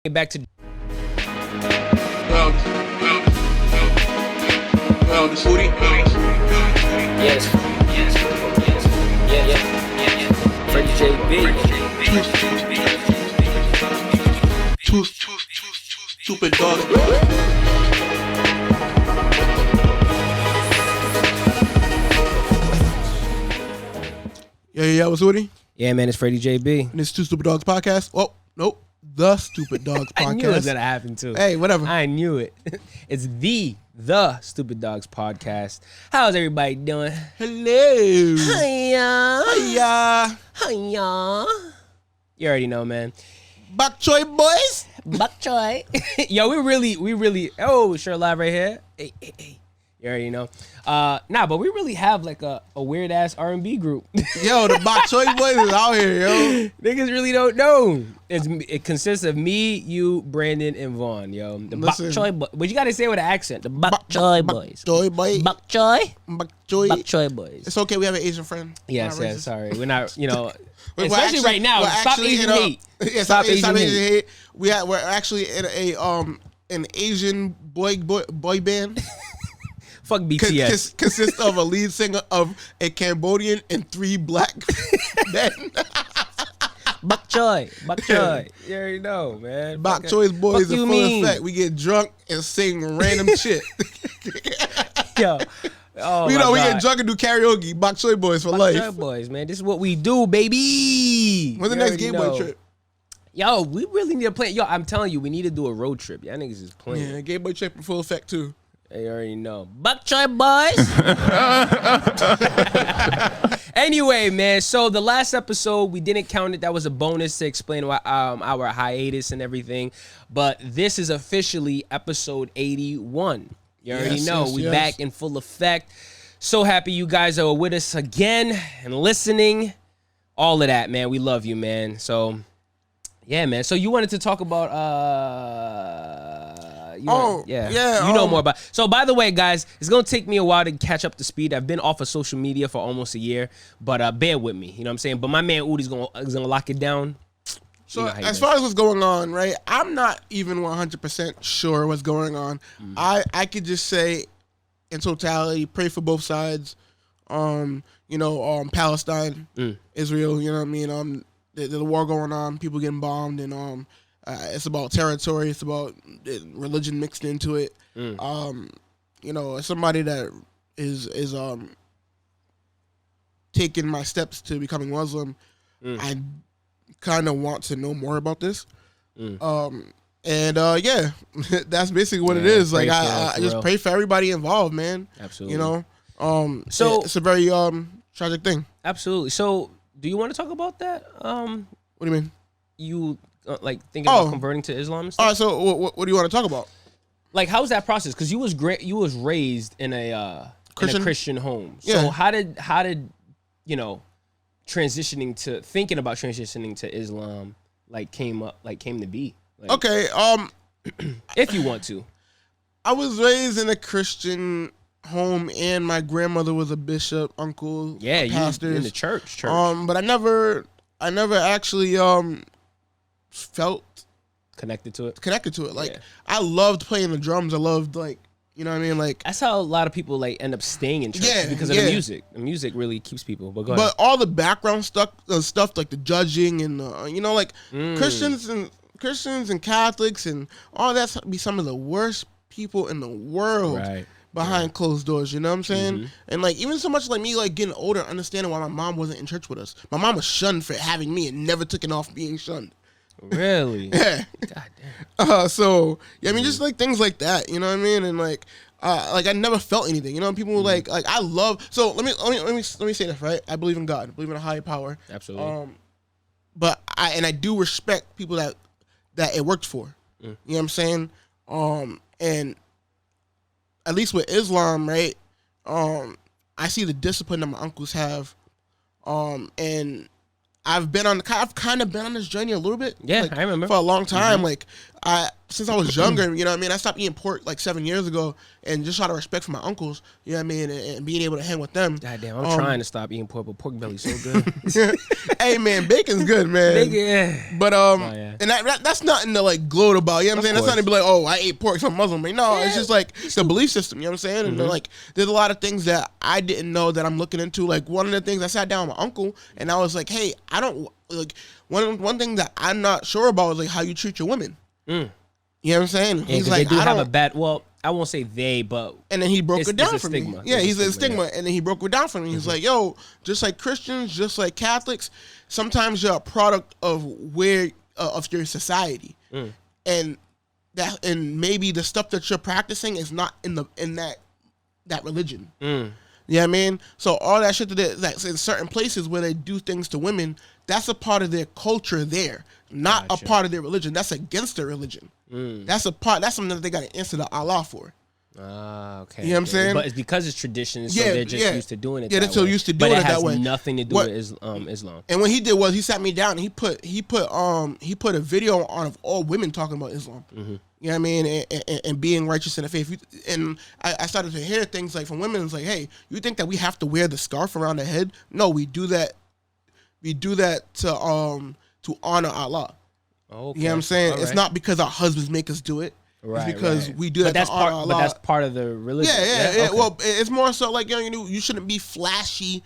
Back to this booty. yes. Freddie JB. Two stupid dogs. Yeah, what's Woody? Yeah, man, it's Freddie JB. And it's Two Stupid Dogs Podcast. Oh, nope. The Stupid Dogs Podcast. I knew it was gonna happen too. Hey, whatever. I knew it. It's the Stupid Dogs Podcast. How's everybody doing? Hello. Hiya. Hiya. Hiya. You already know, man. Bok choy boys. Bok choy. Yo, we really. Oh, sure, live right here. Hey. You already know. But we really have like a weird ass R&B group. Yo, the Bok choy boys is out here, yo. Niggas really don't know. It consists of me, you, Brandon, and Vaughn, yo. The Bok choy boys. But you gotta say it with an accent. The Bok choy boys. Choy boy. Bok choy. Bok choy. Bok choy boys. It's okay. We have an Asian friend. Yes. Sorry, we're not. We're Especially actually, right now. Stop Asian hate. Yeah, stop Asian hate. We're actually in an Asian boy band. Fuck BTS. Consists of a lead singer of a Cambodian and 3 black men. Bok choy. You already know, man. Bok choy's boys in full mean? effect. We get drunk and sing random shit. Yo. Oh, we get drunk and do karaoke. Bok choy boys for life. Bok choy boys, man. This is what we do, baby. When's the next Game Boy trip? Yo, we really need to plan. Yo, I'm telling you, we need to do a road trip. Y'all niggas is playing. Yeah, Game Boy trip in full effect too. You already know. Bok choy boys. Anyway, man. So the last episode, we didn't count it. That was a bonus to explain our hiatus and everything. But this is officially episode 81. You already know. We back in full effect. So happy you guys are with us again and listening. All of that, man. We love you, man. So, yeah, man. So you wanted to talk about... You know more about. So by the way, guys, it's gonna take me a while to catch up to speed. I've been off of social media for almost a year, but bear with me. You know what I'm saying? But my man Udi's gonna lock it down. So as far as what's going on, right? I'm not even 100% sure what's going on. Mm-hmm. I could just say, in totality, pray for both sides. Palestine, Israel. You know what I mean? The war going on, people getting bombed, and it's about territory. It's about religion mixed into it. As somebody that is taking my steps to becoming Muslim, I kind of want to know more about this. That's basically what it is. Like I just pray for everybody involved, man. Absolutely. So it's a very tragic thing. Absolutely. So do you want to talk about that? What do you mean? You thinking about converting to Islam and stuff? All right, so what do you want to talk about? Like, how's that process? Because you was raised in a Christian home. So Yeah. how did thinking about transitioning to Islam came to be? Okay, if you want to. I was raised in a Christian home, and my grandmother was a bishop, uncle, pastors in the church. But I never actually felt connected to it. I loved playing the drums. I loved you know what I mean? That's how a lot of people end up staying in church because of the music. The music really keeps people. But go ahead. But all the background stuff like the judging and Christians and Catholics and all that be some of the worst people in the world. Right. Behind closed doors, you know what I'm saying? Mm-hmm. And even so much me getting older, understanding why my mom wasn't in church with us. My mom was shunned for having me and never taken off being shunned. Really? Yeah. God damn. Just things like that, you know what I mean? And I never felt anything, you know. People were I love. So let me say this, right? I believe in God. I believe in a higher power. Absolutely. But I do respect people that it worked for. You know what I'm saying? And at least with Islam, right? I see the discipline that my uncles have, and I've kind of been on this journey a little bit. Yeah, I remember for a long time. since I was younger, you know what I mean, I stopped eating pork like 7 years ago, and just out of respect for my uncles, you know what I mean, and being able to hang with them. God damn, I'm trying to stop eating pork, but pork belly's so good. Hey man, bacon's good, man. Bacon, yeah. But and that's nothing to like gloat about. You know what I'm saying? That's nothing to be like, oh, I ate pork, so I'm Muslim. Like, no, it's just like the belief system. You know what I'm saying? And like, there's a lot of things that I didn't know that I'm looking into. Like one of the things, I sat down with my uncle, and I was like, hey, I don't like one thing that I'm not sure about is like how you treat your women. You know what I'm saying? Yeah, he's like, they do have a bad. Well, I won't say they, but and then he broke it down for stigma. me. Yeah, he's a stigma, and then he broke it down for me. He's like, yo, just like Christians, just like Catholics, sometimes you're a product of where of your society, and maybe the stuff that you're practicing is not in that religion. You know what I mean? So all that shit that's in certain places where they do things to women, that's a part of their culture there, not a part of their religion. That's against their religion. That's something that they got to answer to Allah for. Okay. You know what I'm saying? But it's because it's tradition, so they're just used to doing it. Yeah, they're so used to doing it that way. But it has nothing to do with Islam. And what he did was he sat me down and he put a video on of all women talking about Islam. You know what I mean? And being righteous in the faith. And I started to hear things like from women. It's like, hey, you think that we have to wear the scarf around the head? No, we do that. We do that to honor Allah. Okay. You know what I'm saying? All It's right. not because our husbands make us do it. Right, it's because we do that that's to honor part, Allah. But that's part of the religion. Yeah. Okay. Well, it's more so like, you shouldn't be flashy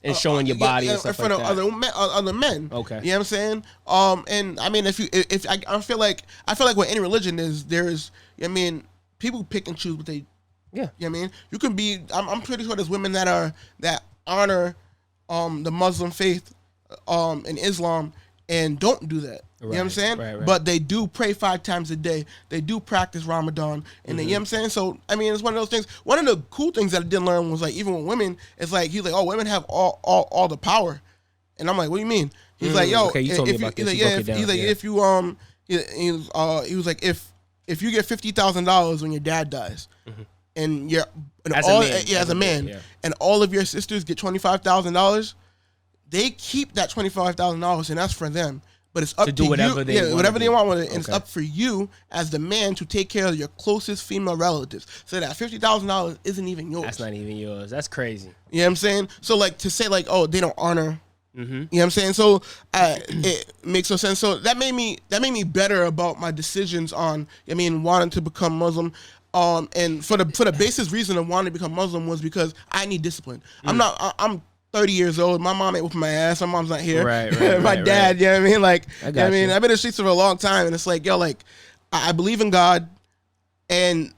and showing your body and stuff in front like of that. other men. Okay. You know what I'm saying? And I mean, if I feel like with any religion people pick and choose what they. Yeah. You know what I mean? You can be. I'm pretty sure there's women that honor the Muslim faith and Islam and don't do that. You know what I'm saying? Right. But they do pray 5 times a day. They do practice Ramadan. And then, you know what I'm saying? So, I mean, it's one of those things. One of the cool things that I did learn was, like, even with women, it's like, he's like, oh, women have all the power. And I'm like, what do you mean? He's like, yo. Okay, you told me about this. He was like, if you get $50,000 when your dad dies, and you're as a man, and all of your sisters get $25,000, they keep that $25,000, and that's for them. But it's up to you. Whatever they want with it, and it's up for you as the man to take care of your closest female relatives. So that $50,000 isn't even yours. That's not even yours. That's crazy. You know what I'm saying? So like to say like, oh, they don't honor. You know what I'm saying? So it makes no sense. So that made me better about my decisions on, wanting to become Muslim. And for the basis reason of wanting to become Muslim was because I need discipline. I'm 30 years old. My mom ain't with my ass. My mom's not here. Right. My dad, you know what I mean? Like, I mean, I've been in the streets for a long time, and it's like, yo, like, I believe in God, and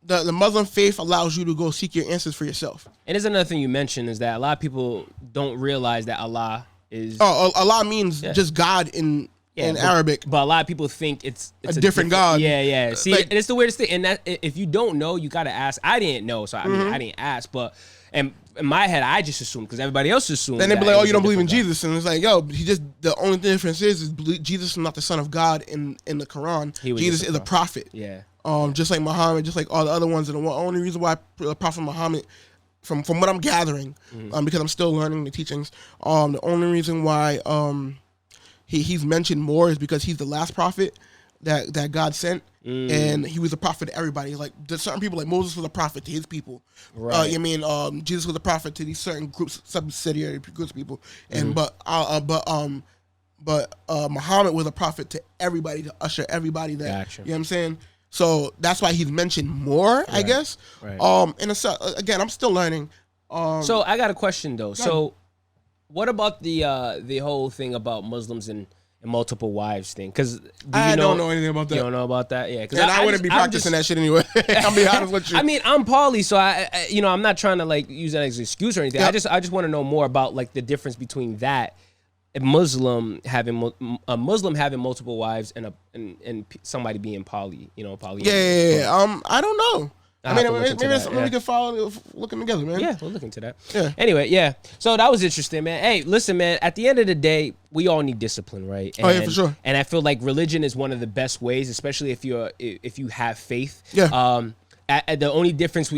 the Muslim faith allows you to go seek your answers for yourself. And there's another thing you mentioned is that a lot of people don't realize that Allah is... Oh, Allah means just God in Arabic. But a lot of people think it's a different God. Yeah. See, like, it's the weirdest thing. And that if you don't know, you got to ask. I didn't know, so I mean, I didn't ask, but... And in my head, I just assumed because everybody else assumed. Then they be like, "Oh, you don't believe in Jesus?" And it's like, "Yo, the only difference is Jesus is not the son of God in the Quran. Jesus is a prophet. Yeah. Just like Muhammad, just like all the other ones. And the only reason why Prophet Muhammad, from what I'm gathering, because I'm still learning the teachings, the only reason why he's mentioned more is because he's the last prophet that God sent, and he was a prophet to everybody. Like there's certain people, like Moses was a prophet to his people. Right. Jesus was a prophet to these certain groups, subsidiary groups of people, and but Muhammad was a prophet to everybody, to usher everybody there. Gotcha. You know what I'm saying? So that's why he's mentioned more, I guess. Right. And again, I'm still learning. So I got a question though. So what about the whole thing about Muslims and multiple wives thing? Because I don't know anything about that. You don't know about that? Yeah. And I wouldn't be practicing that shit anyway. I'll be honest with you. I mean, I'm poly, so I I'm not trying to like use that as an excuse or anything. Yep. I just want to know more about like the difference between that, a Muslim having multiple wives and somebody being poly. Poly. Yeah. I don't know. Maybe we can follow looking together, man. Yeah, we'll look into that. Yeah. Anyway, yeah. So that was interesting, man. Hey, listen, man. At the end of the day, we all need discipline, right? Oh yeah, for sure. And I feel like religion is one of the best ways, especially if you have faith. Yeah. The only difference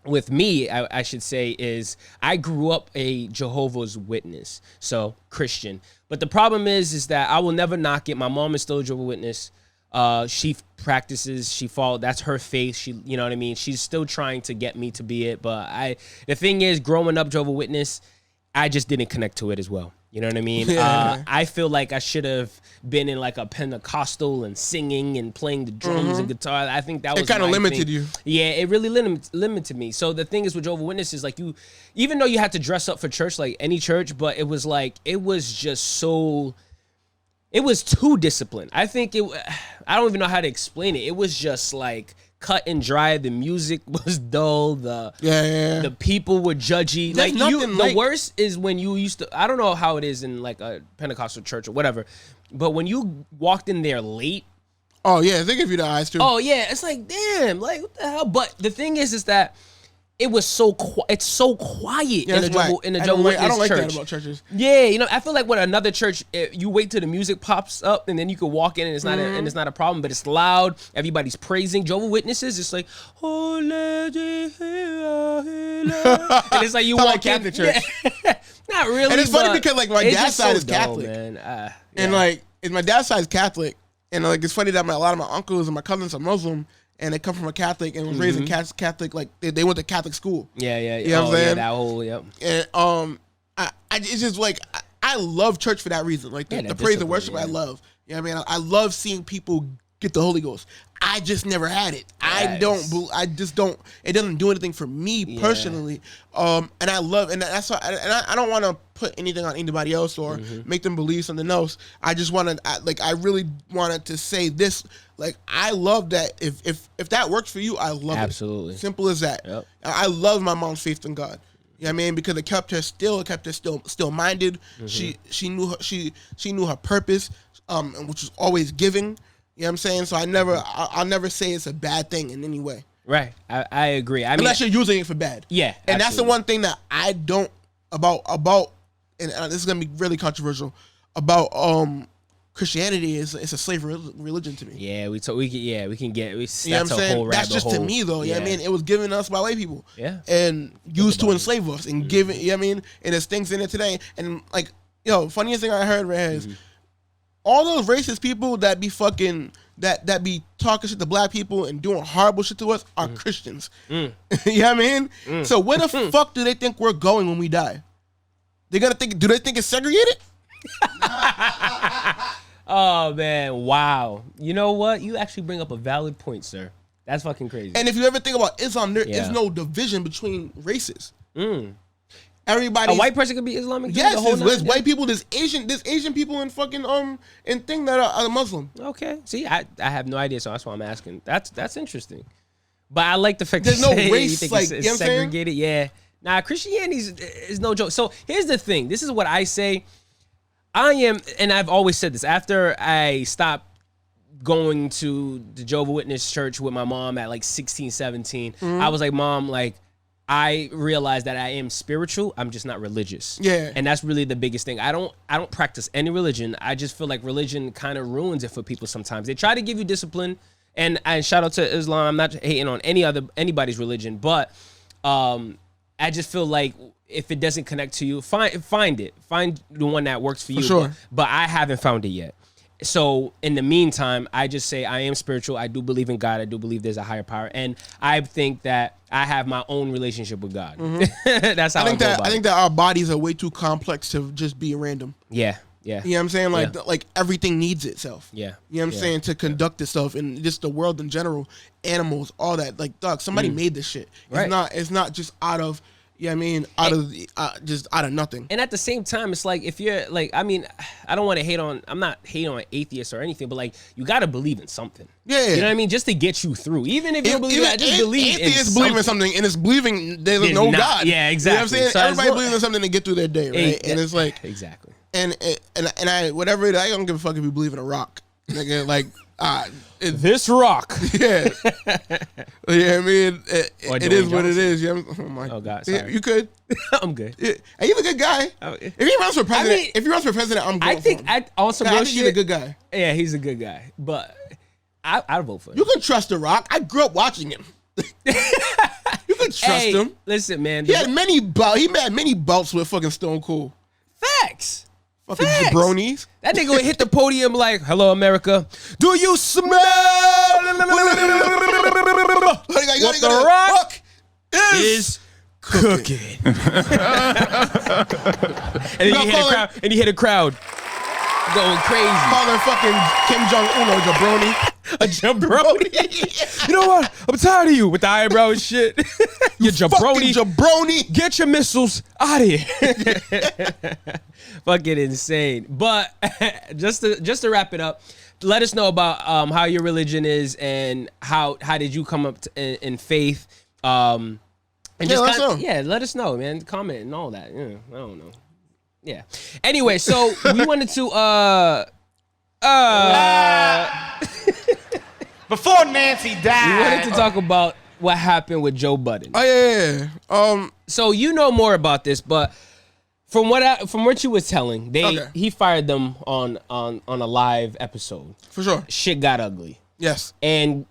with me, I should say, is I grew up a Jehovah's Witness, so Christian. But the problem is that I will never knock it. My mom is still a Jehovah's Witness. She practices, she follows, that's her faith. She, you know what I mean? She's still trying to get me to be it. But the thing is, growing up Jehovah's Witness, I just didn't connect to it as well. You know what I mean? Yeah. I feel like I should have been in like a Pentecostal and singing and playing the drums and guitar. I think that was kind of limited thing. you. Yeah, it really limited me. So the thing is with Jehovah's Witnesses, like even though you had to dress up for church like any church, but it was just so. It was too disciplined. I think I don't even know how to explain it. It was just like cut and dry. The music was dull. The people were judgy. There's The worst is when you used to. I don't know how it is in like a Pentecostal church or whatever, but when you walked in there late. Oh yeah, they give you the eyes too. Oh yeah, it's like damn, like what the hell. But the thing is that. It was it's so quiet in the Jehovah's Witness church. I don't like that about churches. Yeah, you know, I feel like with another church, you wait till the music pops up and then you can walk in and it's not a problem, but it's loud. Everybody's praising. Jehovah's Witnesses, it's like, oh, and it's like you walk like Catholic church. Yeah. Not really. And it's funny because like my dad's side is dull, Catholic, man. and like my dad's side is Catholic, and like it's funny that a lot of my uncles and my cousins are Muslim. And they come from a Catholic and was raised in Catholic, like they went to Catholic school. Yeah. You know what I'm saying? Yeah, that whole, yep. And it's just like I love church for that reason. Like the praise and worship, I love. You know what I mean? I love seeing people get the Holy Ghost. I just never had it. Yes. I just don't. It doesn't do anything for me personally. And I love, and that's why. And I don't want to put anything on anybody else or make them believe something else. I just wanted, I really wanted to say this. Like I love that. If that works for you, I love it. Absolutely. Simple as that. Yep. I love my mom's faith in God. You know what I mean? Because it kept her still minded. She knew her purpose, which was always giving. You know what I'm saying? So I'll never say it's a bad thing in any way. Right. I agree. Unless you're using it for bad. Yeah. And that's the one thing that I don't about and this is gonna be really controversial about Christianity is it's a slave religion to me. Yeah, we can get. That's you know what I'm saying? Whole rabbit that's just hole. to me though. You know what I mean? It was given us by white people. Yeah. And used to enslave us and giving. You know what I mean? And there's things in it today. And like, funniest thing I heard is all those racist people that be fucking that be talking shit to black people and doing horrible shit to us are Christians. You know what I mean? So where the fuck do they think we're going when we die? They gotta think. Do they think it's segregated? Oh man, wow. You know what? You actually bring up a valid point, sir. That's fucking crazy. And if you ever think about Islam, there is no division between races. Everybody, a white person could be Islamic. Yes, there's white people, there's Asian people and fucking and thing that are Muslim. Okay. See, I have no idea, so that's why I'm asking. That's interesting. But I like the fact there's that no race it's, like it's segregated. Yeah. Nah, Christianity is no joke. So here's the thing. This is what I say. I am, and I've always said this, after I stopped going to the Jehovah's Witness church with my mom at like 16, 17, I was like, Mom, like, I realized that I am spiritual. I'm just not religious. Yeah. And that's really the biggest thing. I don't practice any religion. I just feel like religion kind of ruins it for people sometimes. They try to give you discipline, and shout out to Islam. I'm not hating on anybody's religion, but I just feel like if it doesn't connect to you, find it. Find the one that works for you. Sure. But I haven't found it yet. So in the meantime, I just say I am spiritual. I do believe in God. I do believe there's a higher power, and I think that I have my own relationship with God. That's how I think I think that our bodies are way too complex to just be random. Yeah. You know what I'm saying? Like everything needs itself. Yeah. You know what I'm saying? To conduct itself and just the world in general, animals, all that. Like, dog, somebody made this shit. It's not just out of. Yeah, you know what I mean, just out of nothing. And at the same time, it's like if you're like, I mean, I don't want to hate on. I'm not hating on atheists or anything, but like you got to believe in something. Yeah, you know what I mean, just to get you through. Even if you don't believe, just believe. Atheists believe in something, and it's believing there's no God. Yeah, exactly. You know what I'm saying? So everybody believes in something to get through their day, right? And it's like exactly. And I whatever it is, I don't give a fuck if you believe in a rock, nigga. Like this rock. Yeah. Yeah, I mean, it is what it is. Yeah. Oh God, sorry. You could. I'm good. Yeah. He's a good guy. If he runs for president, I'm going I think he's a good guy. Yeah, he's a good guy. But I'd vote for him. You can trust The Rock. I grew up watching him. You can trust him. Listen, man. He had many belts with fucking Stone Cold. Facts. Fucking jabronis. That nigga would hit the podium like, "Hello, America. Do you smell what the Rock is cooking?" And he hit a crowd going crazy. Calling fucking Kim Jong-un a jabroni. A jabroni. You know what? I'm tired of you with the eyebrow and shit. You jabroni. Jabroni. Get your missiles out of here. Fucking insane. But just to wrap it up, let us know about how your religion is and how did you come up in faith. And just let us know. Yeah, let us know, man. Comment and all that. Yeah, I don't know. Yeah. Anyway, so we wanted to before Nancy died, we wanted to talk about what happened with Joe Budden. Oh yeah. So you know more about this, but from what you was telling, he fired them on a live episode. For sure. Shit got ugly. Yes. And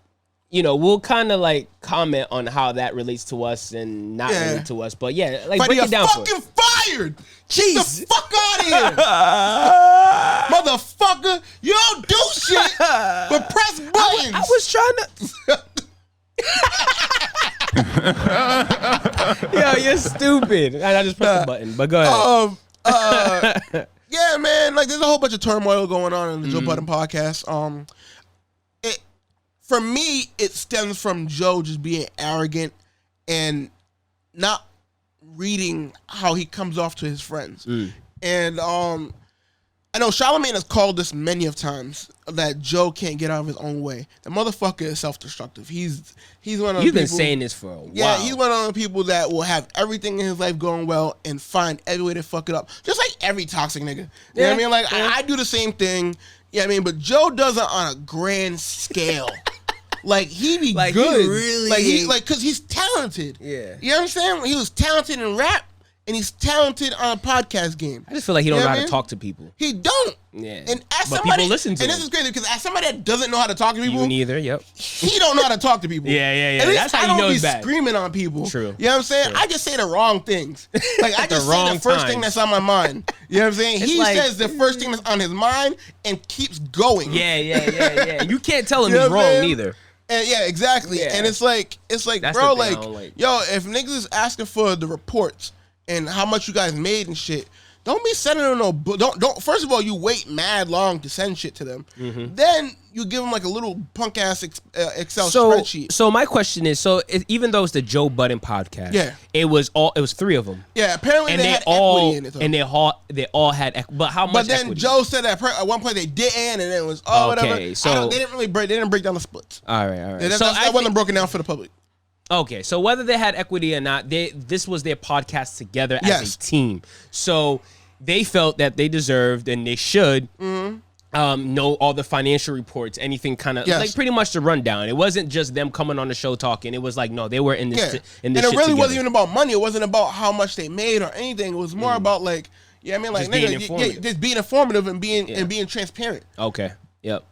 we'll kind of like comment on how that relates to us and not relate to us. But yeah, like break it down for us. Fucking fired. Jeez. Get the fuck out of here. Motherfucker. You don't do shit but press buttons. I was trying to. Yo, you're stupid. I just pressed the button, but go ahead. Yeah, man. Like, there's a whole bunch of turmoil going on in the Joe Budden podcast. For me, it stems from Joe just being arrogant and not reading how he comes off to his friends. And I know Charlamagne has called this many of times that Joe can't get out of his own way. The motherfucker is self-destructive. He's one of the You've people, been saying this for a while. Yeah, he's one of the people that will have everything in his life going well and find every way to fuck it up. Just like every toxic nigga. You know what I mean? Like, I do the same thing. Yeah, I mean, but Joe does it on a grand scale. Like, he be like, good. He really cause he's talented. Yeah. You know what I'm saying? He was talented in rap and he's talented on a podcast game. I just feel like he don't know how to talk to people. He don't. Yeah. And as but somebody, people listen to him. this is crazy because as somebody that doesn't know how to talk to people, You neither, yep. he don't know how to talk to people. Yeah. At least That's how I you don't know be it's bad. screaming on people. True. You know what I'm saying? True. I just say the wrong things. Like, I just say the first thing that's on my mind. You know what I'm saying? It's He like, says the first thing that's on his mind and keeps going. Yeah. You can't tell him You know he's what I'm wrong saying? neither. And yeah, exactly. Yeah. And it's like, That's bro, the thing I like, don't like. yo, if niggas is asking for the reports and how much you guys made and shit, don't be sending them no. Don't. First of all, you wait mad long to send shit to them. Then you give them like a little punk ass Excel spreadsheet. So my question is, even though it's the Joe Budden podcast, Yeah. it was three of them. Yeah, apparently And they had equity in it. Though. and they all had equity. But how much? But then equity? Joe said that at one point they didn't, and then it was whatever. Okay, so- they didn't break down the splits. All right. That wasn't broken down for the public. Okay, so whether they had equity or not, this was their podcast together as Yes. a team. So they felt that they deserved and they should know all the financial reports, anything kind of like pretty much the rundown. It wasn't just them coming on the show talking. It was like, no, they were in this. Yeah. In this and it shit really together. wasn't even about money. It wasn't about how much they made or anything. It was more about like, yeah, I mean, like, Just being nigga, informative. just being informative and being transparent. Okay. Yep.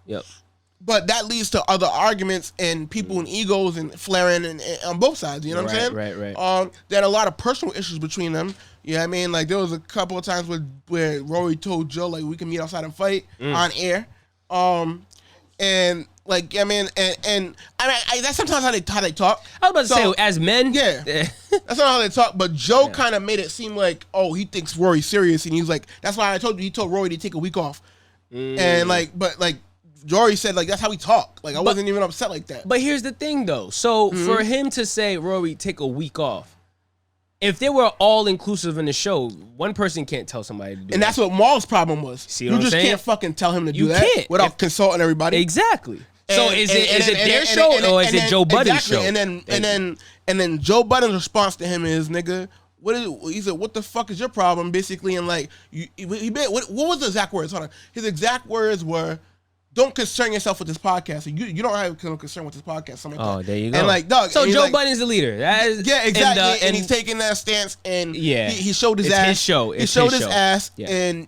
But that leads to other arguments and people and egos and flaring and on both sides. You know what I'm saying? Right. There had a lot of personal issues between them. You know what I mean? Like, there was a couple of times where Rory told Joe, like, we can meet outside and fight on air. And like, I mean, and I mean, that's sometimes how they talk. I was about to say, as men, yeah, that's not how they talk. But Joe kind of made it seem like, oh, he thinks Rory's serious, and he's like, that's why I told you. He told Rory to take a week off, and but Rory said, like, that's how we talk. Like, I wasn't even upset like that. But here's the thing, though. So for him to say, Rory, take a week off, if they were all inclusive in the show, one person can't tell somebody to do that. And that's what Maul's problem was. See what I'm you just saying? can't fucking tell him to do You that can't. without consulting everybody. Exactly. So is it their show or is it Joe Budden's show? And then Joe Budden's response to him is, nigga, he said, what the fuck is your problem? Basically, and like, what was the exact words? Hold on. His exact words were, don't concern yourself with this podcast. You don't have no concern with this podcast. Something like that. There you go. And like, dog. So Joe like, Budden's the leader. Yeah, exactly. And he's taking that stance, and he showed his ass. His show. He showed his ass, and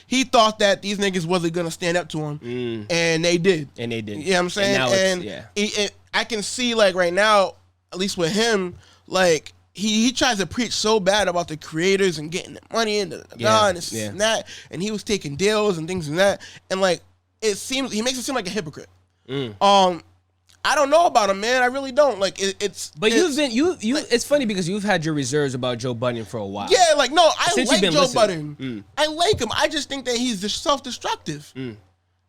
he thought that these niggas wasn't gonna stand up to him, and they did. You know what I'm saying? And I can see, like, right now, at least with him, like, he tries to preach so bad about the creators and getting the money and this and that, and he was taking deals and things and that, and like it seems he makes it seem like a hypocrite. I don't know about him, man. I really don't. Like you've been it's funny because you've had your reserves about Joe Budden for a while. Yeah, like no, I Since like Joe listening. Budden. I like him. I just think that he's just self-destructive.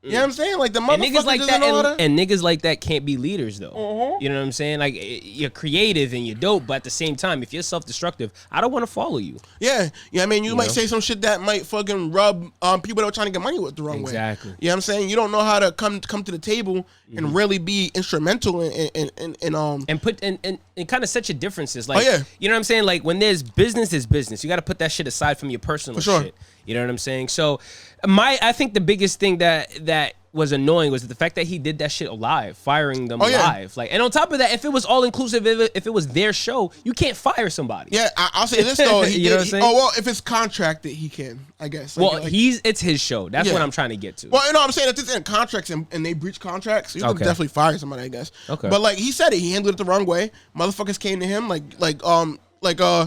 You know what I'm saying? Like the motherfucker niggas like doesn't that, know how to... and niggas like that can't be leaders though. You know what I'm saying? Like you're creative and you're dope, but at the same time, if you're self-destructive, I don't want to follow you. Yeah, I mean, you might say some shit that might fucking rub people that are trying to get money with the wrong way. Exactly. You know what I'm saying? You don't know how to come to the table and really be instrumental and put and kind of set your differences. Like, you know what I'm saying? Like when there's business, is business. You got to put that shit aside from your personal shit. You know what I'm saying? So, I think the biggest thing that was annoying was the fact that he did that shit live, firing them live. Like, and on top of that, if it was all inclusive, if it was their show, you can't fire somebody. Yeah, I'll say this though. You know what I'm saying? Oh well, if it's contracted, he can, I guess. Like, it's his show. That's what I'm trying to get to. Well, you know what I'm saying? If it's in contracts and they breach contracts, you can definitely fire somebody, I guess. Okay. But like he said it, he handled it the wrong way. Motherfuckers came to him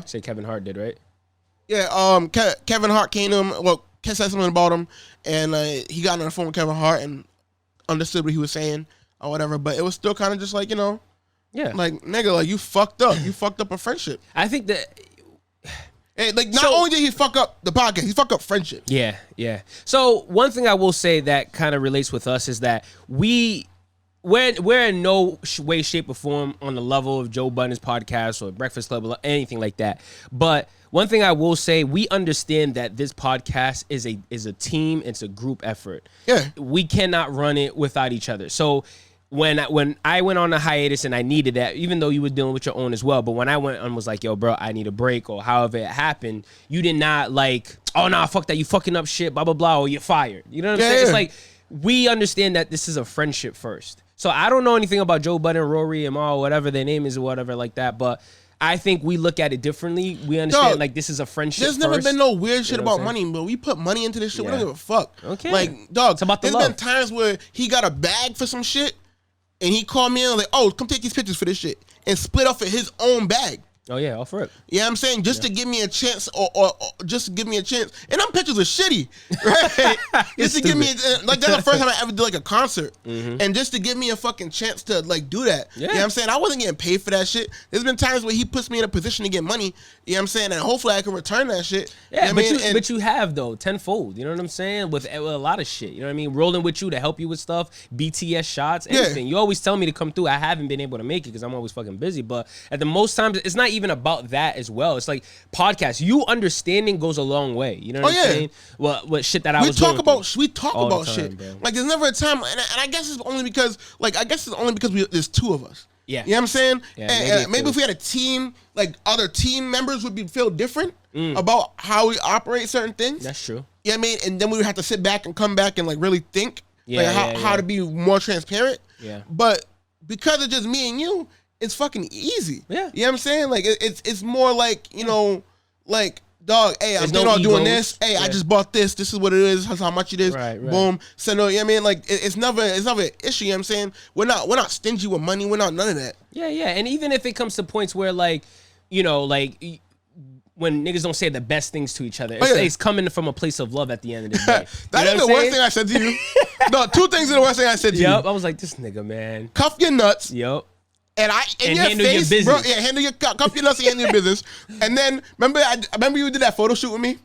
say Kevin Hart did, right? Yeah, Kevin Hart came to him. Well, said something about him, and he got on the phone with Kevin Hart and understood what he was saying or whatever. But it was still kind of just like, like nigga, like you fucked up. You fucked up a friendship. I think that. And like not only did he fuck up the podcast, he fucked up friendship. Yeah. So one thing I will say that kind of relates with us is that we're in no way, shape, or form on the level of Joe Budden's podcast or Breakfast Club or anything like that. But one thing I will say, we understand that this podcast is a team, it's a group effort. Yeah. We cannot run it without each other. So when I went on a hiatus and I needed that, even though you were dealing with your own as well, but when I went and was like, yo, bro, I need a break or however it happened, you did not like, oh, nah, fuck that, you fucking up shit, blah, blah, blah, or you're fired. You know what I'm saying? It's like, we understand that this is a friendship first. So I don't know anything about Joe Budden, Rory, Amal, whatever their name is or whatever like that, but I think we look at it differently. We understand like this is a friendship. There's never been no weird shit about money, but we put money into this shit. We don't give a fuck. Okay. Like, dog, it's about the there's love. been times where he got a bag for some shit and he called me and like, oh, come take these pictures for this shit and split off of his own bag. Oh yeah, all for it. Yeah, I'm saying just to give me a chance, or just to give me a chance. And them pictures are shitty, right? Just to give me like that's the first time I ever did like a concert, and just to give me a fucking chance to like do that. Yeah, you know what I'm saying? I wasn't getting paid for that shit. There's been times where he puts me in a position to get money. You know what I'm saying? And hopefully I can return that shit. Yeah, but you have though tenfold. You know what I'm saying? With a lot of shit. You know what I mean? Rolling with you to help you with stuff, BTS shots, anything. You always tell me to come through. I haven't been able to make it because I'm always fucking busy. But at the most times, it's not even about that as well. It's like podcasts. You understanding goes a long way. You know what I'm saying? Well, what shit that we talk about shit. Bro. Like there's never a time, and I guess it's only because there's two of us. Yeah, you know what I'm saying? Yeah, and maybe if we had a team, like other team members would feel different about how we operate certain things. That's true. Yeah, I mean, and then we would have to sit back and come back and like really think how to be more transparent. Yeah, but because it's just me and you, it's fucking easy. Yeah. You know what I'm saying? Like, it's more like, like, dog, hey, I'm doing this. Hey, I just bought this. This is what it is. That's how much it is. Right. Boom. So, no, you know what I mean? Like, it's never an issue, you know what I'm saying? We're not stingy with money. We're not none of that. Yeah. And even if it comes to points where, like, like, when niggas don't say the best things to each other, it's coming from a place of love at the end of the day. That is the worst thing I said to you. No, two things are the worst thing I said to you. Yep. I was like, this nigga, man. Cuff your nuts. Yep. And handle your business. Bro, handle your cuff your nuts and handle your business. And then remember you did that photo shoot with me?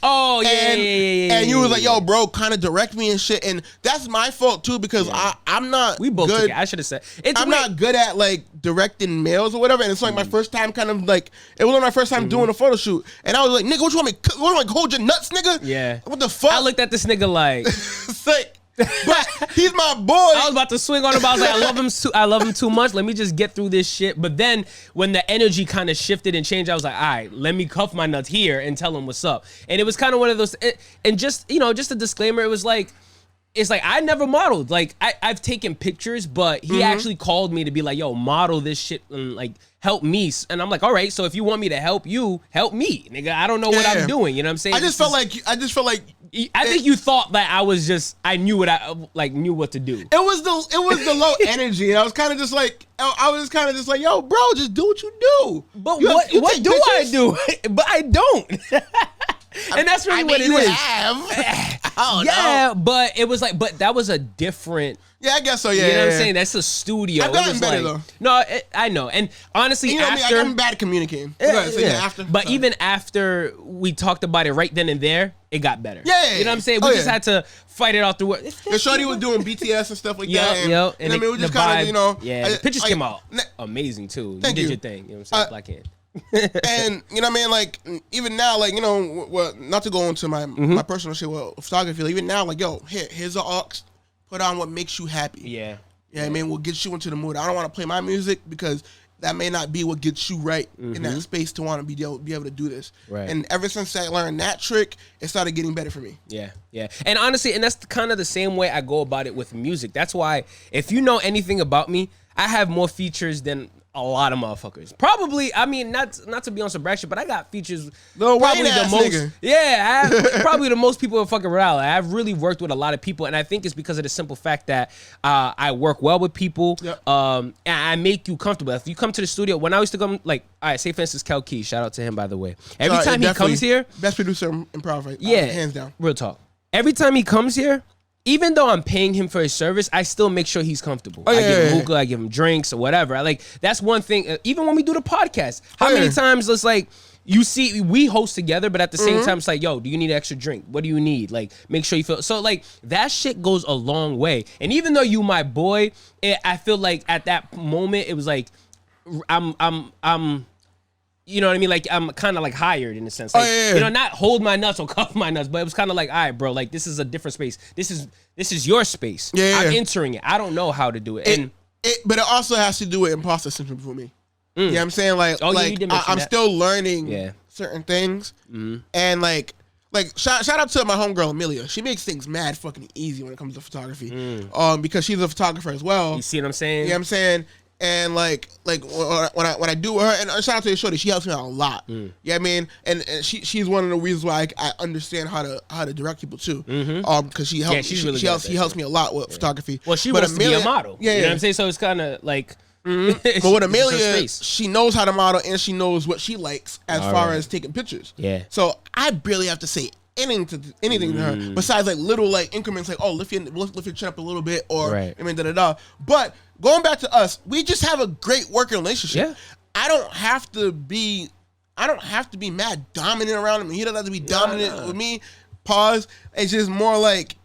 Oh yeah. And you was like, yo, bro, kind of direct me and shit. And that's my fault too because I'm not. We both good. Took it. I should have said. I'm not good at like directing males or whatever. And it's like my first time, kind of like it was my first time doing a photo shoot. And I was like, nigga, what you want me to hold your nuts, nigga? Yeah. What the fuck? I looked at this nigga like. It's like, but he's my boy. I was about to swing on him. I was like, I love him too much. Let me just get through this shit. But then when the energy kind of shifted and changed, I was like, all right, let me cuff my nuts here and tell him what's up. And it was kind of one of those, and just a disclaimer. It was like, it's like I never modeled. Like I've taken pictures, but he actually called me to be like, yo, model this shit and like help me. And I'm like, all right, so if you want me to help you, help me, nigga. I don't know what I'm doing. You know what I'm saying? I just felt like I think you thought that I knew what to do. It was the low energy. And I was kind of just like, yo, bro, just do what you do. But what do I do? But I don't. And that's really what it is. Yeah, but it was like, but that was a different. Yeah, I guess so. Yeah, you know what I'm saying? That's a studio. I've gotten better though. No, I know. And honestly, after I'm bad at communicating. Even after we talked about it right then and there, it got better. Yeah, you know what I'm saying? We just had to fight it out through it. The shorty was doing BTS and stuff like that. And I mean, we just kind of, the pictures came out amazing too. You did your thing. You know what I'm saying? Black hand. And you know what I mean, like even now, like not to go into my personal shit with photography. Like, even now, like here's an aux. Put on what makes you happy. Yeah. I mean, what gets you into the mood. I don't want to play my music because that may not be what gets you right in that space to want to be able to do this. Right. And ever since I learned that trick, it started getting better for me. Yeah. And honestly, and that's kind of the same way I go about it with music. That's why if you know anything about me, I have more features than a lot of motherfuckers. Probably, I mean, not to be on some brag shit, but I got features. Probably the most. Nigga. Yeah, probably the most people in fucking Rhode Island. I've really worked with a lot of people, and I think it's because of the simple fact that I work well with people. Yep. And I make you comfortable. If you come to the studio, when I used to come, like, all right, say for instance, Kel Key, shout out to him by the way. Every time he comes here, best producer in improv, right? Hands down. Real talk. Every time he comes here, even though I'm paying him for his service, I still make sure he's comfortable. I give him hookah, I give him drinks or whatever. That's one thing. Even when we do the podcast, how many times it's like you see we host together, but at the same time it's like, yo, do you need an extra drink? What do you need? Like, make sure you feel so. Like, that shit goes a long way. And even though you my boy, I feel like at that moment it was like I'm. You know what I mean? Like, I'm kind of like hired in a sense. Like, not hold my nuts or cuff my nuts, but it was kind of like, all right, bro, like, this is a different space. This is your space. I'm entering it. I don't know how to do it. But it also has to do with imposter syndrome for me. You know what I'm saying? Like, I'm still learning certain things. And like shout out to my homegirl Amelia. She makes things mad fucking easy when it comes to photography. Because she's a photographer as well. You see what I'm saying? You know what I'm saying? And like when I do with her, and shout out to the shorty, she helps me out a lot. You know what I mean? And she's one of the reasons why I understand how to direct people too. Because she helps. Yeah, she helps me a lot with photography. Well, she wants to be a model. You know what I'm saying? So it's kind of like. But with Amelia, she knows how to model and she knows what she likes as far as taking pictures. Yeah. So I barely have to say anything to her besides like little like increments, like, oh, lift your chin up a little bit, or I mean But going back to us, we just have a great working relationship. Yeah. I don't have to be mad dominant around him. He doesn't have to be dominant with me. Pause. It's just more like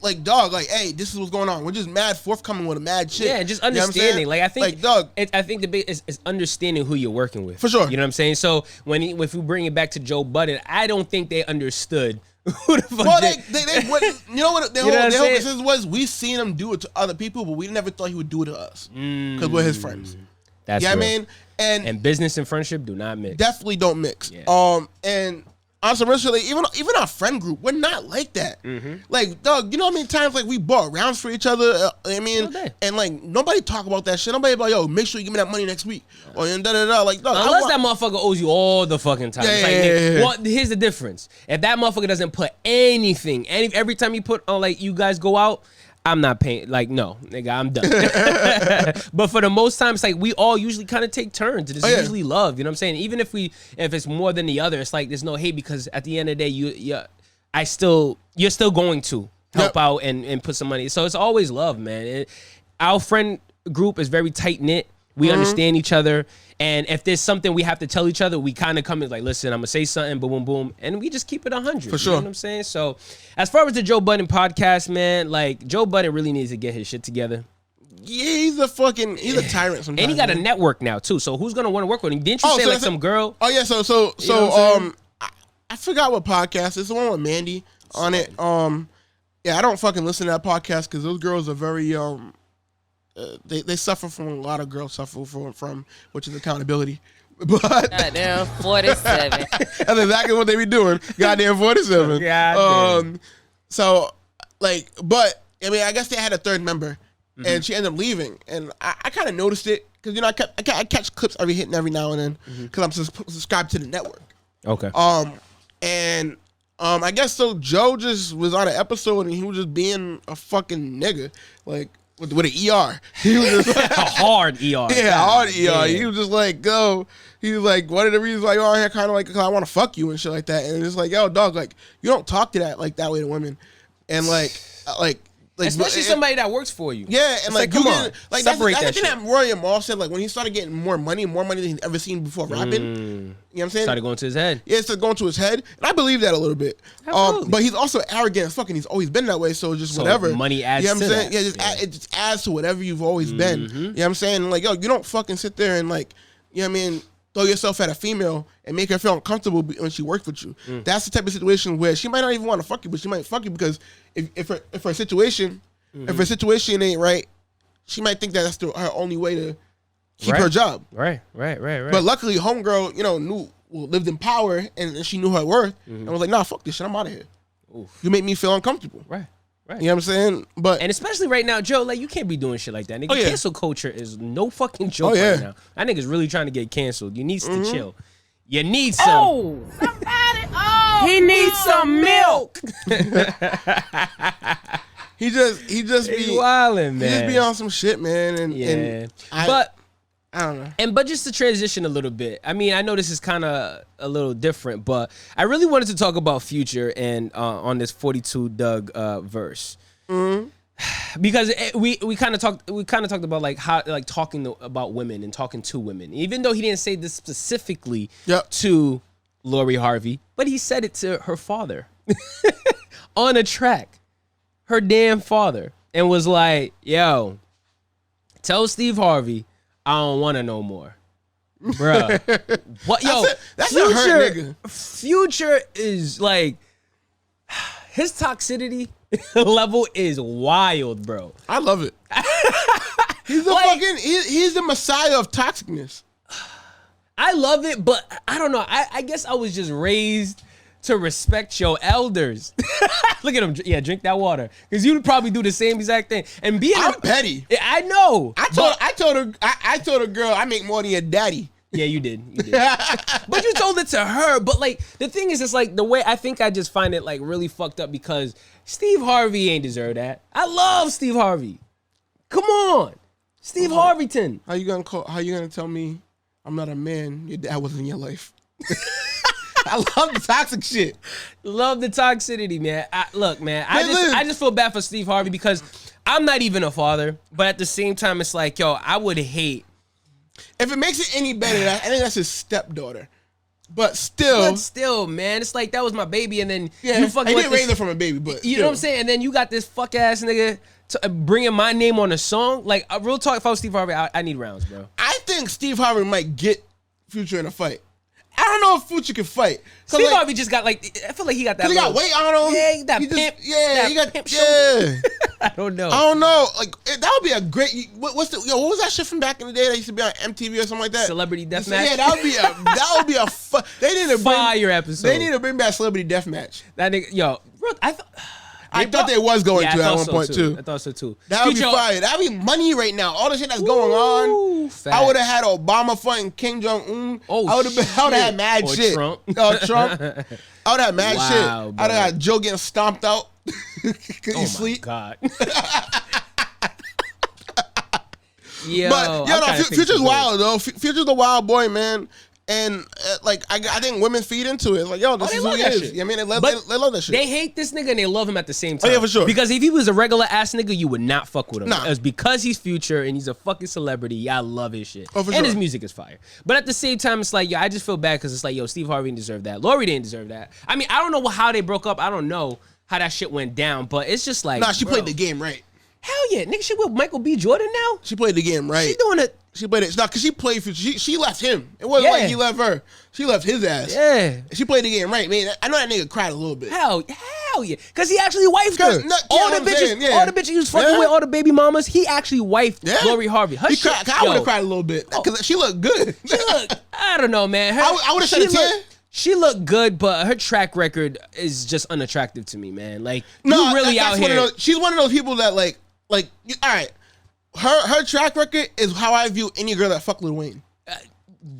like, dog, like, hey, this is what's going on. We're just mad forthcoming with a mad shit. Yeah, just understanding. You know, like, I think, like, dog, I think the big is understanding who you're working with. For sure. You know what I'm saying? So if we bring it back to Joe Budden, I don't think they understood who the fuck. Well, you know what? Their whole business was, we seen him do it to other people, but we never thought he would do it to us because we're his friends. That's what I mean. And business and friendship do not mix. Definitely don't mix. Yeah. And honestly, really, even our friend group, we're not like that. Like, dog, you know how many times like we bought rounds for each other? I mean, and like nobody talk about that shit. Nobody about, yo, make sure you give me that money next week, or Like, dog, unless that motherfucker owes you all the fucking time. Well, here's the difference. If that motherfucker doesn't put anything, every time you put on, like, you guys go out, I'm not paying. Like, no, nigga, I'm done. But for the most time, it's like we all usually kind of take turns. It's usually love. You know what I'm saying? Even if it's more than the other, it's like there's no hate, because at the end of the day, you're still going to help out and put some money. So it's always love, man. Our friend group is very tight knit. We understand each other. And if there's something we have to tell each other, we kind of come in like, listen, I'm going to say something, boom, boom, boom. And we just keep it 100. For sure. You know what I'm saying? So as far as the Joe Budden podcast, man, like, Joe Budden really needs to get his shit together. Yeah, he's a tyrant sometimes. And he got a network now, too. So who's going to want to work with him? Didn't you say some girl? Oh, yeah. I forgot what podcast. It's the one with Mandy on it. Yeah, I don't fucking listen to that podcast because those girls are very, they suffer from a lot of girls suffer from, which is accountability. But goddamn 47. That's exactly what they be doing. Goddamn 47. Goddamn. So, like, but I mean, I guess they had a third member, and she ended up leaving, and I kind of noticed it because, you know, I catch clips every now and then because I'm subscribed to the network. Okay. And I guess so. Joe just was on an episode and he was just being a fucking nigga, like with an ER. He was just A hard ER. yeah, hard ER. Yeah. He was just like, go. He was like, one of the reasons why you're on here, kind of like, cause I want to fuck you and shit like that. And it's like, yo, dog, like you don't talk to that like that way to women, and like. Especially somebody that works for you. Yeah, and like come you on, get, like separate that's that the thing shit. that Roy and Mal said. Like when he started getting more money than he's ever seen before rapping. You know what I'm saying? Started going to his head. Yeah, it's going to his head, and I believe that a little bit. Absolutely. But he's also arrogant as fucking. He's always been that way. So just whatever. Money adds you know what I'm to saying? that. Yeah, it just adds to whatever you've always been. You know what I'm saying? Like, yo, you don't fucking sit there and like, you know what I mean, throw yourself at a female and make her feel uncomfortable when she works with you. That's the type of situation where she might not even want to fuck you, but she might fuck you because if her situation. If her situation ain't right, she might think that that's her only way to keep her job. Right. But luckily, homegirl, lived in power and she knew her worth and was like, nah, fuck this shit, I'm out of here. Oof. You make me feel uncomfortable. Right. You know what I'm saying? But And especially right now, Joe, like you can't be doing shit like that. Nigga, yeah. cancel culture is no fucking joke yeah. right now. That nigga's really trying to get canceled. You need to chill. You need some. Oh, somebody. Oh, He needs some milk. he just He's be wildin', man. he just be on some shit, man. And I don't know. But just to transition a little bit, I mean, I know this is kind of a little different, but I really wanted to talk about Future and on this 42 Doug verse. Because we kind of talked about like how like talking about women and talking to women, even though he didn't say this specifically to Lori Harvey, but he said it to her father on a track, her damn father, and was like, "Yo, tell Steve Harvey I don't want to know more, bruh." What, yo? That's a hurt nigga. Future is like his toxicity level is wild, bro. I love it. He's the fucking he's the messiah of toxicness. I love it, but I don't know. I guess I was just raised to respect your elders. Look at him. Yeah, drink that water. Because you would probably do the same exact thing. And being I'm petty. I know. I told a girl I make more than your daddy. Yeah, you did. But you told it to her. But like the thing is, it's like the way I think I just find it like really fucked up because Steve Harvey ain't deserve that. I love Steve Harvey. Come on. Steve Harveyton. How you gonna tell me I'm not a man? Your dad wasn't in your life. I love the toxic shit. Love the toxicity, man. Look, man, I just feel bad for Steve Harvey because I'm not even a father, but at the same time, it's like, yo, I would hate. If it makes it any better, I think that's his stepdaughter. But still, man, it's like that was my baby, and then yeah, you fucking I didn't raise her from a baby, but you know what I'm saying. And then you got this fuck ass nigga bringing my name on a song. Like real talk, if I was Steve Harvey, I need rounds, bro. I think Steve Harvey might get Future in a fight. I don't know if Future can fight. Steve Harvey just got like, I feel like he got that. He got weight on him. Yeah, that he pimp. He got pimp yeah. I don't know. I don't know. Like that would be a great. What was that shit from back in the day that used to be on MTV or something like that? Celebrity Deathmatch. Yeah, that would be a they need to fire episode. They need to bring back Celebrity Deathmatch. That nigga, yo, I thought they was going to at one point too. I thought so too. That would be fire. That would be money right now. All the shit that's going on. Facts. I would have had Obama fighting Kim Jong-un. Oh, I would have had mad or shit. Trump. Trump. I would have had mad shit. I would have had Joe getting stomped out. Cause he sleep. God. Yo, but Future's wild though. Future's the wild boy, man. And like I think women feed into it. It's like, yo, this is who he is. Shit. You know what I mean, they love that shit. They hate this nigga and they love him at the same time. Oh yeah, for sure. Because if he was a regular ass nigga, you would not fuck with him. Nah. It's because he's Future and he's a fucking celebrity. Yeah, I love his shit. Oh, for and sure. his music is fire. But at the same time, it's like, yo, I just feel bad because it's like, yo, Steve Harvey didn't deserve that. Lori didn't deserve that. I mean, I don't know how they broke up. I don't know how that shit went down. But it's just like, she played the game right. Hell yeah, nigga, she with Michael B. Jordan now. She played the game right. She doing it. She played it. No, because she played Future. She left him. It wasn't like he left her. She left his ass. Yeah. She played the game right, man. I know that nigga cried a little bit. Hell yeah. Because he actually wifed her. All the bitches he was fucking with, all the baby mamas, he actually wifed Lori Harvey. Her shit, I would have cried a little bit. Because she looked good. I don't know, man. I would have said a 10. She looked good, but her track record is just unattractive to me, man. Like, you really out here. She's one of those people that all right. Her track record is how I view any girl that fuck Lil Wayne.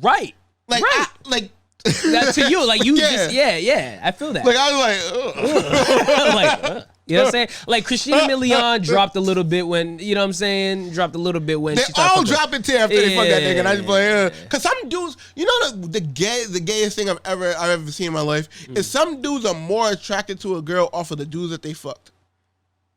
Right. Like, right. That to you, like you just I feel that. Like I was like, you know what I'm saying? Like Christina Milian dropped a little bit when, you know what I'm saying? Dropped a little bit when they she all drop it after they fuck that nigga. And I just like, cause some dudes, you know the gayest thing I've ever seen in my life is some dudes are more attracted to a girl off of the dudes that they fucked.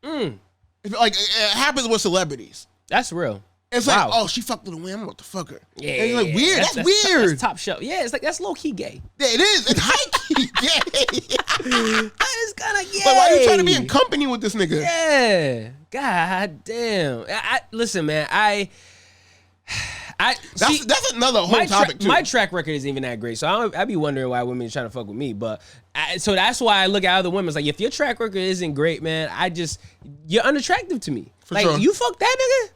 Like it happens with celebrities. That's real. It's like, oh, she fucked with a woman. What the fucker? Yeah, and it's like weird. That's weird. That's top shelf. Yeah, it's like that's low key gay. Yeah, it is. It's high key gay. That is kind of gay. Like, why are you trying to be in company with this nigga? Yeah. God damn. Listen, man. That's another whole topic too. My track record isn't even that great, so I be wondering why women are trying to fuck with me. But so that's why I look at other women. It's like, if your track record isn't great, man, you're unattractive to me. For like sure. You fuck that nigga.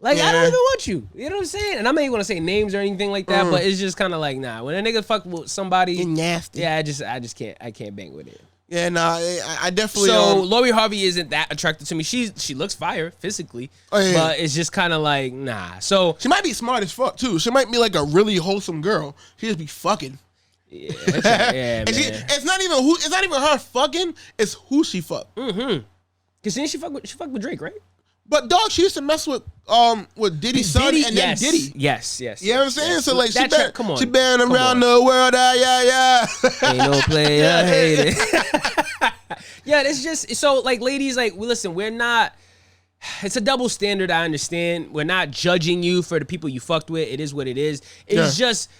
Like I don't even want you. You know what I'm saying? And I'm not even gonna say names or anything like that, but it's just kind of like, nah. When a nigga fuck with somebody, you're nasty. Yeah, I just can't bang with it. Yeah, nah, I definitely. So Lori Harvey isn't that attracted to me. She looks fire physically, but it's just kind of like, nah. So she might be smart as fuck too. She might be like a really wholesome girl. She just be fucking. Yeah, man. It's not even her fucking. It's who she fuck. Cause then she fuck with Drake, right? But dog, she used to mess with Diddy's son and then Diddy. Yes. You know what I'm saying? So like she been around the world, yeah. Ain't no player, I hate it. Yeah, it's just so like ladies, like listen, we're not. It's a double standard. I understand. We're not judging you for the people you fucked with. It is what it is. It's just.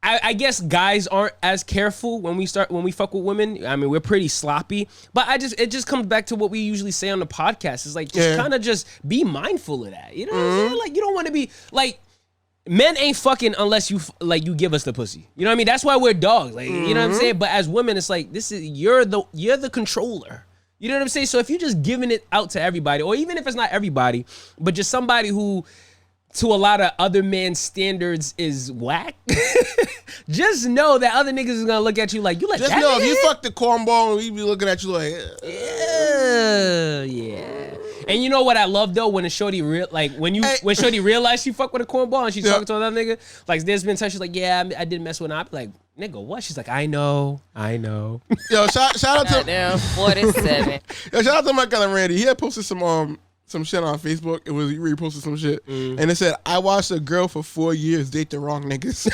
I guess guys aren't as careful when we fuck with women. I mean, we're pretty sloppy, but it just comes back to what we usually say on the podcast. It's like, just kind of just be mindful of that. You know what I'm saying? Like, you don't want to be like, men ain't fucking unless you give us the pussy. You know what I mean? That's why we're dogs. Like, you know what I'm saying? But as women, it's like, you're the controller. You know what I'm saying? So if you're just giving it out to everybody, or even if it's not everybody, but just somebody who, to a lot of other men's standards, is whack, just know that other niggas is gonna look at you like, you like just that know nigga? If you fuck the cornball, we be looking at you like, yeah. And you know what I love though, when a shorty when shorty realized she fucked with a cornball and she's talking to another nigga, like there's been times she's like, yeah, I didn't mess with her. I'm like, nigga, what? She's like, I know. Yo, shout out to Goddamn 47. Yo, shout out to my cousin Randy. He had posted some shit on Facebook. It was, he reposted some shit, and it said, I watched a girl for 4 years date the wrong niggas.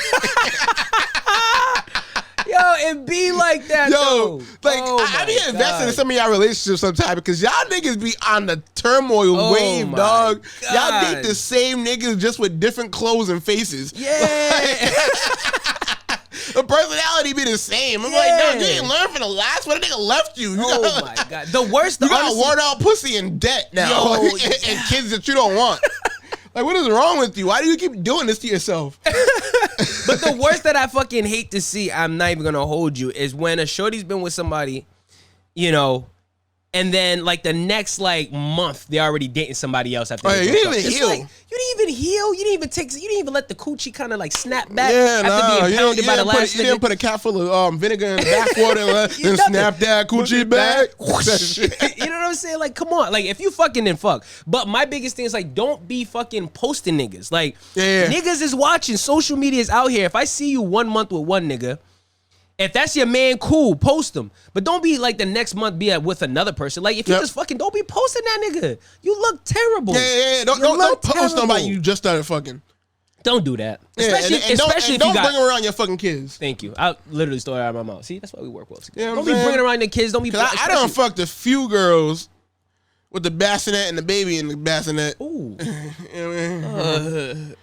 Yo, it be like that, though. Like, I be invested in some of y'all relationships sometimes because y'all niggas be on the turmoil wave, dog. God. Y'all date the same niggas just with different clothes and faces. Yeah. The personality be the same. I'm like, no, you didn't learn from the last one. The nigga left you. Oh my God. The worst. You got worn out pussy and debt now, and kids that you don't want. Like, what is wrong with you? Why do you keep doing this to yourself? But the worst that I fucking hate to see, I'm not even gonna hold you, is when a shorty's been with somebody, you know, and then like the next like month they're already dating somebody else after. You didn't even heal. Like, you didn't even heal. You didn't even let the coochie kind of like snap back after being pounded by the last nigga. You didn't put a cap full of vinegar in the backwater and snap that coochie back. You know what I'm saying? Like, come on. Like, if you fucking, then fuck. But my biggest thing is like, don't be fucking posting niggas. Like, niggas is watching. Social media is out here. If I see you 1 month with one nigga, if that's your man, cool, post him. But don't be like the next month be with another person. Like, if you just fucking, don't be posting that nigga. You look terrible. Don't post somebody you just started fucking. Don't do that. Especially if you don't bring around your fucking kids. Thank you. I literally stole it out of my mouth. See, that's why we work well together. You know don't be bringing around your kids. Don't be. I done fucked a few girls with the bassinet and the baby in the bassinet. Ooh. You know what I mean?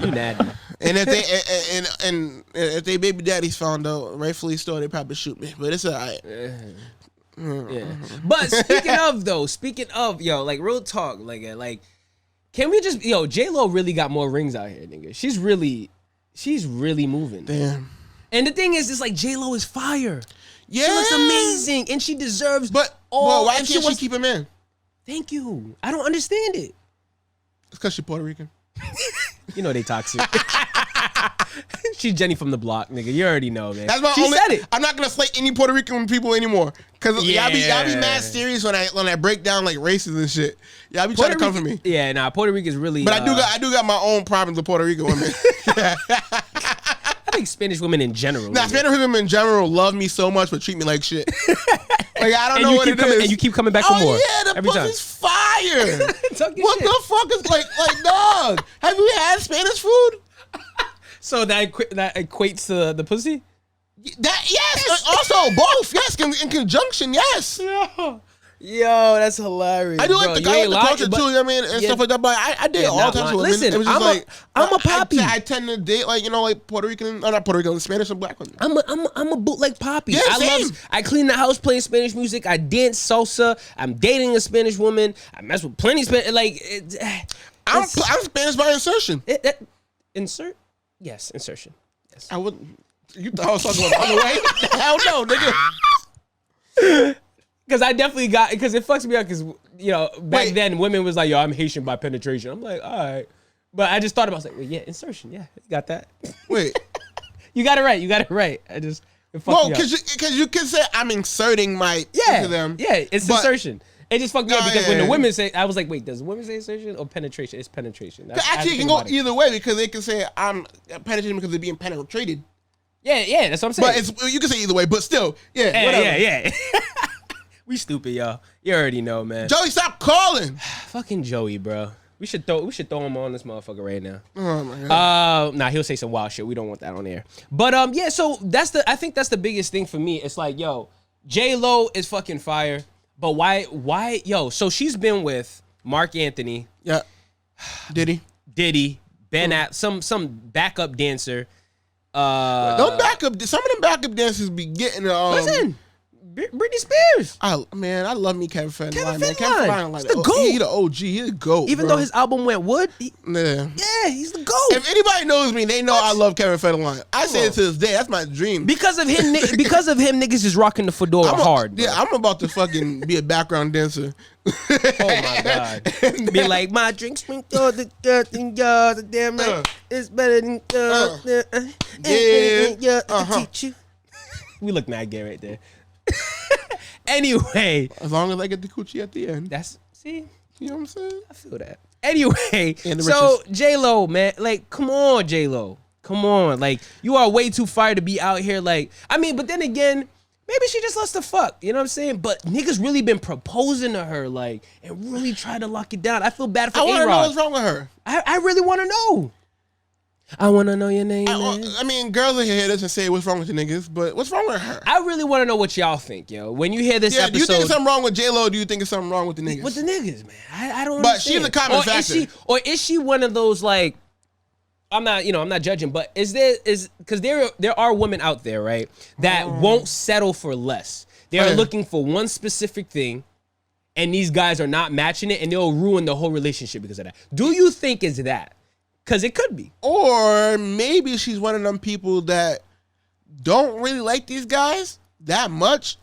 You nasty. And if they baby daddies found out, rightfully so, they probably shoot me. But it's alright. Yeah. But speaking of, yo, like real talk, like, can we just, J-Lo really got more rings out here, nigga. She's really moving. Damn. And the thing is, it's like J-Lo is fire. Yeah. She looks amazing, and she deserves. But why can't she keep him in? Thank you. I don't understand it. It's because she's Puerto Rican. You know they toxic. She's Jenny from the block, nigga. You already know, man. That's my she only. said it. I'm not gonna slate any Puerto Rican people anymore because y'all be mad serious when I break down like races and shit. Y'all be trying to come for me. Yeah, nah. Puerto Rico is really. But I do got my own problems with Puerto Rican women. I think Spanish women in general. Nah, Spanish women in general love me so much but treat me like shit. Like I don't know what it is. And you keep coming back for more. Yeah, the every pussy's time. fire. What shit. the fuck is like dog? Have you had Spanish food? So that equates to the pussy? That yes. Also both. Yes, in conjunction. Yes. Yo, that's hilarious. I do like the culture too, you know what I mean, and stuff like that. But I date all types of women. Listen, it was just I'm a poppy. I tend to date like Puerto Rican, not Puerto Rican, Spanish and black women. I'm a bootleg poppy. Yeah, same. I clean the house playing Spanish music. I dance salsa. I'm dating a Spanish woman. I mess with plenty of Spanish. I'm Spanish by insertion. Insert? Yes, insertion. Yes. I wouldn't. You thought I was talking about the way? Hell no, nigga. Because I definitely got, because it fucks me up because, back then women was like, yo, I'm Haitian by penetration. I'm like, all right. But I just thought about it. I was like, well, yeah, insertion. Yeah, you got that. Wait. You got it right. I just, it fucked me up. Because you can say I'm inserting my into them. Yeah, it's insertion. It just fucked me up because when the women say, I was like, wait, does women say insertion or penetration? It's penetration. Actually, it can go either way because they can say I'm penetrating because they're being penetrated. Yeah, that's what I'm saying. But you can say either way, but still, whatever. Yeah. We stupid, y'all. You already know, man. Joey, stop calling. Fucking Joey, bro. We should throw him on this motherfucker right now. Oh my god. Nah, he'll say some wild shit. We don't want that on air. But yeah, so I think that's the biggest thing for me. It's like, yo, J-Lo is fucking fire. But why, yo, so she's been with Mark Anthony. Yeah. Diddy, Ben some backup dancer. Some of them backup dancers be getting listen. Britney Spears. I love me Kevin Federline. Kevin Federline, like the GOAT. He the OG. He the GOAT. Even though his album went wood. Yeah, he's the GOAT. If anybody knows me, they know I love Kevin Federline. I say it to this day. That's my dream. Because of him, niggas is rocking the fedora hard. Bro. Yeah, I'm about to fucking be a background dancer. Oh my god. Be like, my drink sprinkle the damn right. It's better than teach you. We look mad gay right there. Anyway, as long as I get the coochie at the end. See, you know what I'm saying? I feel that. Anyway, so J-Lo, man, like, come on, J-Lo. Come on. Like, you are way too fire to be out here, like, I mean, but then again, maybe she just loves to fuck, you know what I'm saying? But niggas really been proposing to her, like, and really trying to lock it down. I feel bad for A-Rod. I want to know what's wrong with her. I really want to know. I want to know your name, man. I mean, girls will hear this and say, what's wrong with the niggas? But what's wrong with her? I really want to know what y'all think, yo. When you hear this episode. Do you think something wrong with J-Lo or do you think it's something wrong with the niggas? With the niggas, man. I don't But understand. she's a common factor. Is she one of those, like, I'm not judging, but because there are women out there, right, that won't settle for less. They're looking for one specific thing, and these guys are not matching it, and they'll ruin the whole relationship because of that. Do you think it's that? Because it could be. Or maybe she's one of them people that don't really like these guys that much,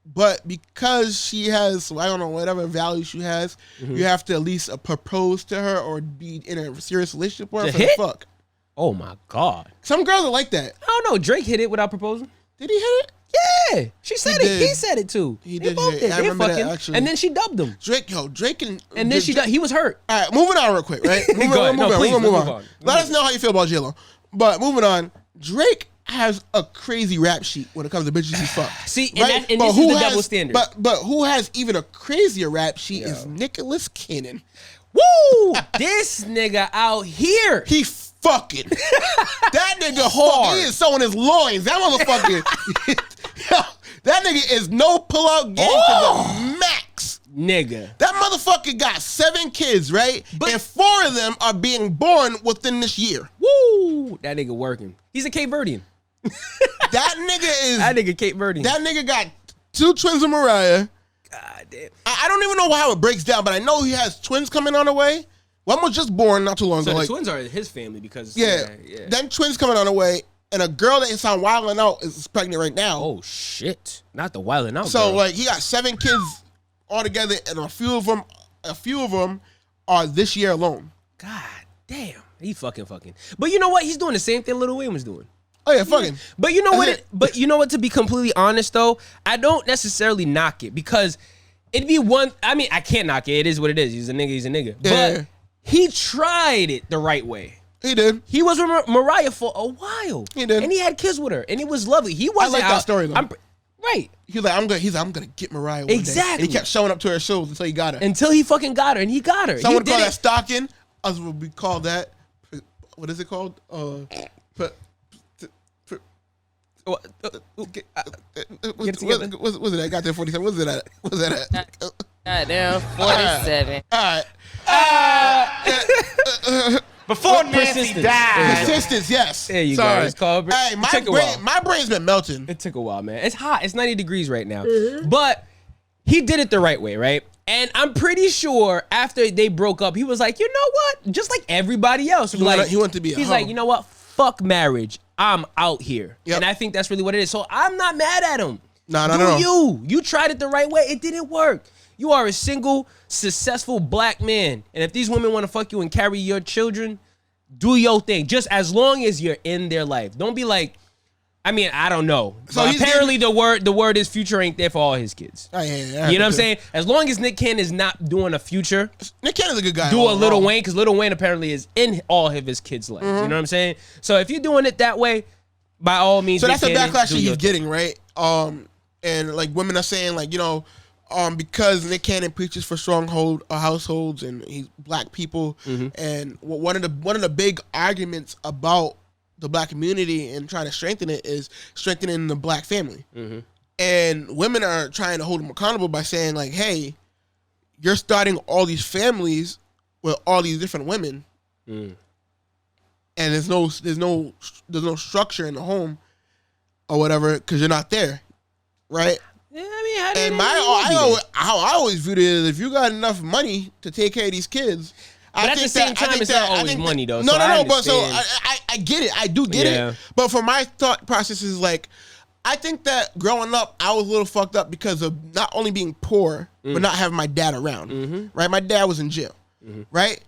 but because she has, I don't know, whatever value she has, you have to at least propose to her or be in a serious relationship with her for the fuck. Oh my God. Some girls are like that. I don't know. Drake hit it without proposing. Did he hit it? Yeah. She said it. He said it too. He did hit it. I remember that, actually. And then she dubbed him. Drake and then he was hurt. All right, moving on real quick, right? Move on. Let us know how you feel about J-Lo. But moving on, Drake has a crazy rap sheet when it comes to bitches he fuck. See, right? and this is the double standard. But who has even a crazier rap sheet is Nicholas Cannon. Woo! This nigga out here. He fucking. That nigga hard. He is sewing his loins. That motherfucker. That nigga is no pull-out game to the max. Nigga. That motherfucker got 7 kids, right? And 4 of them are being born within this year. Woo! That nigga working. He's a Cape Verdean. That nigga Cape Verdean. That nigga got 2 twins of Mariah. God damn. I don't even know how it breaks down, but I know he has twins coming on the way. One was just born not too long ago. So the twins are his family because... Yeah. Then twins coming on the way. And a girl that is on Wildin' Out is pregnant right now. Oh, shit. Not the Wildin' Out So, girl. like, he got 7 kids all together, and a few of them are this year alone. God damn. He fucking. But you know what? He's doing the same thing Lil Wayne was doing. Oh yeah, fucking. But you know what? But you know what? To be completely honest, though, I don't necessarily knock it because it'd be one. I mean, I can't knock it. It is what it is. He's a nigga. Yeah. But he tried it the right way. He did. He was with Mariah for a while. He did. And he had kids with her, and it was lovely. He wasn't I like that story, though. Right. He's like, I'm gonna get Mariah one day. Exactly. And he kept showing up to her shows until he got her. Until he fucking got her, and he got her. Someone call that stalking. Us would be called that. What is it called? What was it? I got there 47. What was it at? What was that at? Goddamn, 47. All right. Before Nancy died. Persistence, yes. There you Sorry. go. It's called. Hey, my brain's been melting. It took a while, man. It's hot. It's 90 degrees right now. But he did it the right way, right? And I'm pretty sure after they broke up, he was like, you know what? Just like everybody else. He wanted to be a He's hoe. like, you know what? Fuck marriage. I'm out here. Yep. And I think that's really what it is. So I'm not mad at him. No. You tried it the right way. It didn't work. You are a single, successful black man. And if these women want to fuck you and carry your children, do your thing. Just as long as you're in their life. Don't be like, I mean, I don't know. So apparently the word is Future ain't there for all his kids. Oh, yeah. You know what I'm saying? As long as Nick Cannon is not doing a Future, Nick Cannon's a good guy. do a Lil Wayne, because Lil Wayne apparently is in all of his kids' lives. You know what I'm saying? So if you're doing it that way, by all means, so that's the Nick Cannon, backlash do he's your thing. getting, right? And like women are saying, like, you know, because Nick Cannon preaches for stronghold households and he's black people, and one of the big arguments about the black community and trying to strengthen it is strengthening the black family. And women are trying to hold him accountable by saying, like, hey, you're starting all these families with all these different women, and there's no structure in the home or whatever because you're not there, right? Yeah, I mean, And how I always viewed it is, if you got enough money to take care of these kids, but at the same time, it's not always money, though. No. But so understand. I get it. I do get it. But for my thought process is like, I think that growing up, I was a little fucked up because of not only being poor, but not having my dad around. Right? My dad was in jail. Right?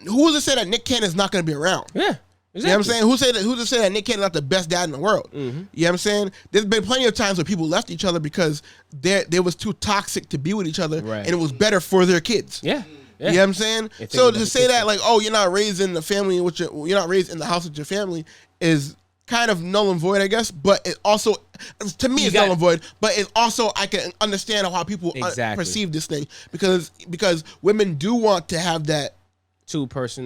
Who was to say that Nick Cannon's not going to be around? Yeah. You know what I'm saying? Who's to say that Nick Cannon's not the best dad in the world? You know what I'm saying? There's been plenty of times where people left each other because they was too toxic to be with each other, and it was better for their kids. Yeah. You know what I'm saying? So to say that, like, oh, you're not raised in the family with you're not raised in the house with your family is kind of null and void, I guess. But it also, to me, it's null and void. But it's also, I can understand how people perceive this thing because women do want to have that two-person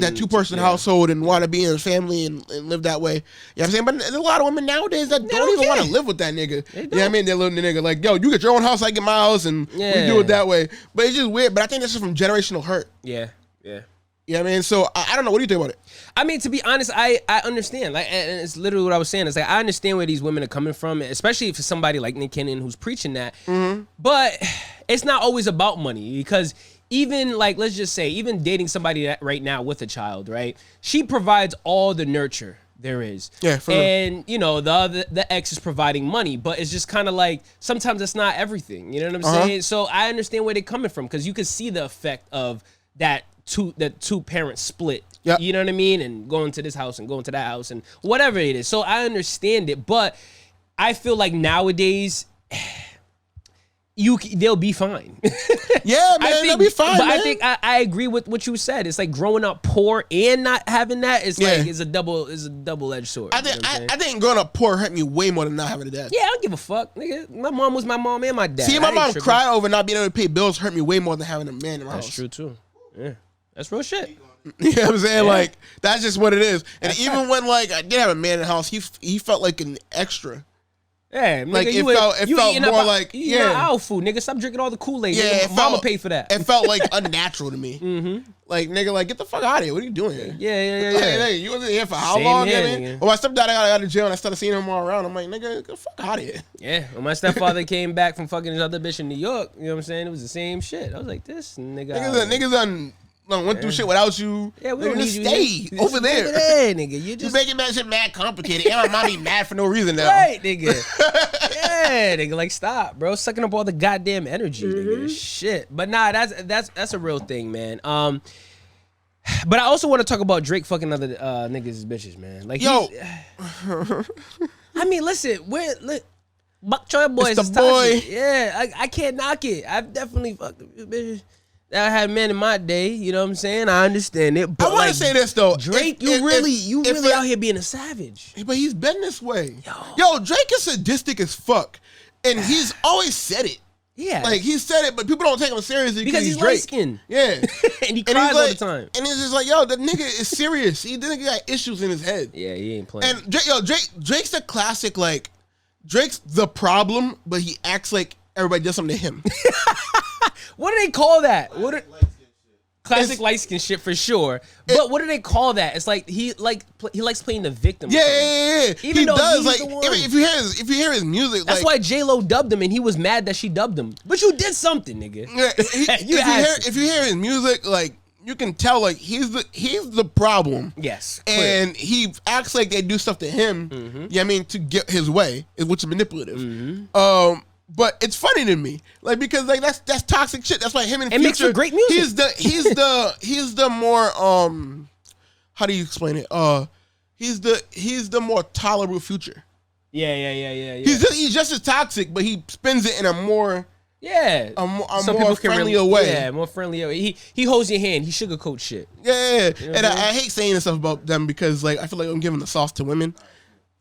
household and want to be in a family and live that way. You know what I'm saying? But there's a lot of women nowadays that don't even want to live with that nigga. You know what I mean? They're living the nigga like, yo, you get your own house, I get my house, and we do it that way. But it's just weird. But I think that's just from generational hurt. Yeah. You know what I mean? So I don't know. What do you think about it? I mean, to be honest, I understand. Like, and it's literally what I was saying. It's like, I understand where these women are coming from, especially for somebody like Nick Cannon who's preaching that. But it's not always about money because even, like, let's just say, even dating somebody right now with a child, right? She provides all the nurture there is. Yeah, for and, you know, the ex is providing money, but it's just kind of like, sometimes it's not everything. You know what I'm saying? So I understand where they're coming from because you can see the effect of that two-parent split. Yep. You know what I mean? And going to this house and going to that house and whatever it is. So I understand it, but I feel like nowadays they'll be fine. Yeah, man, they'll be fine. But man. I think I agree with what you said. It's like growing up poor and not having that. It's like it's a double-edged sword. I think growing up poor hurt me way more than not having a dad. Yeah, I don't give a fuck, nigga. My mom was my mom and my dad. See, my mom cry over not being able to pay bills hurt me way more than having a man in my house. That's true too. Yeah, that's real shit. You know what I'm saying? Like, that's just what it is. And that's even when, like, I did have a man in the house, he felt like an extra. Yeah, like nigga, it felt more like our food, nigga. Stop drinking all the Kool-Aid. Yeah, mama paid for that. It felt like unnatural to me. Like, nigga, like, get the fuck out of here. What are you doing here? Yeah. Hey, you wasn't here for how long? You know what I mean? Well, my stepdad got out of jail and I started seeing him all around. I'm like, nigga, get the fuck out of here. Yeah. When my stepfather came back from fucking his other bitch in New York, you know what I'm saying? It was the same shit. I was like, this nigga. Niggas went through shit without you. Yeah, we don't need you. Stay over there. Nigga. You just making that shit mad complicated. And my mommy mad for no reason now. Right, nigga. Yeah, nigga. Like, stop, bro. Sucking up all the goddamn energy, nigga. Shit. But nah, that's a real thing, man. But I also want to talk about Drake fucking other niggas' bitches, man. Like, yo, I mean, listen, Buck Choy Boys it's is the boy. toxic. Yeah, I can't knock it. I've definitely fucked a few bitches that I had men in my day. You know what I'm saying? I understand it. But I want to say this though, Drake, you really out here being a savage. But he's been this way. Yo, Drake is sadistic as fuck, and he's always said it. Yeah, like he said it, but people don't take him seriously because he's Drake. light skinned. Yeah, and he cries all the time. And it's just like, yo, the nigga is serious. He got issues in his head. Yeah, he ain't playing. And Drake's the classic, like, Drake's the problem, but he acts like everybody does something to him. What do they call that? Classic light skin shit for sure. But what do they call that? It's like he likes playing the victim. Yeah. Even he though does. he's Like, the one. if you hear his music, that's why J-Lo dubbed him, and he was mad that she dubbed him. But you did something, nigga. Yeah, if you hear his music, like, you can tell, like, he's the problem. Yes. And he acts like they do stuff to him. Mm-hmm. You know what I mean, to get his way, which is manipulative. Mm-hmm. But it's funny to me, like, because like that's toxic shit. That's why him and it Future, makes for great music. He's the more how do you explain it? He's the more tolerable Future. Yeah. He's just as toxic, but he spins it in a more a more friendlier way. Yeah, more friendlier way. He holds your hand. He sugarcoats shit. Yeah. You know And I hate saying this stuff about them because, like, I feel like I'm giving the sauce to women.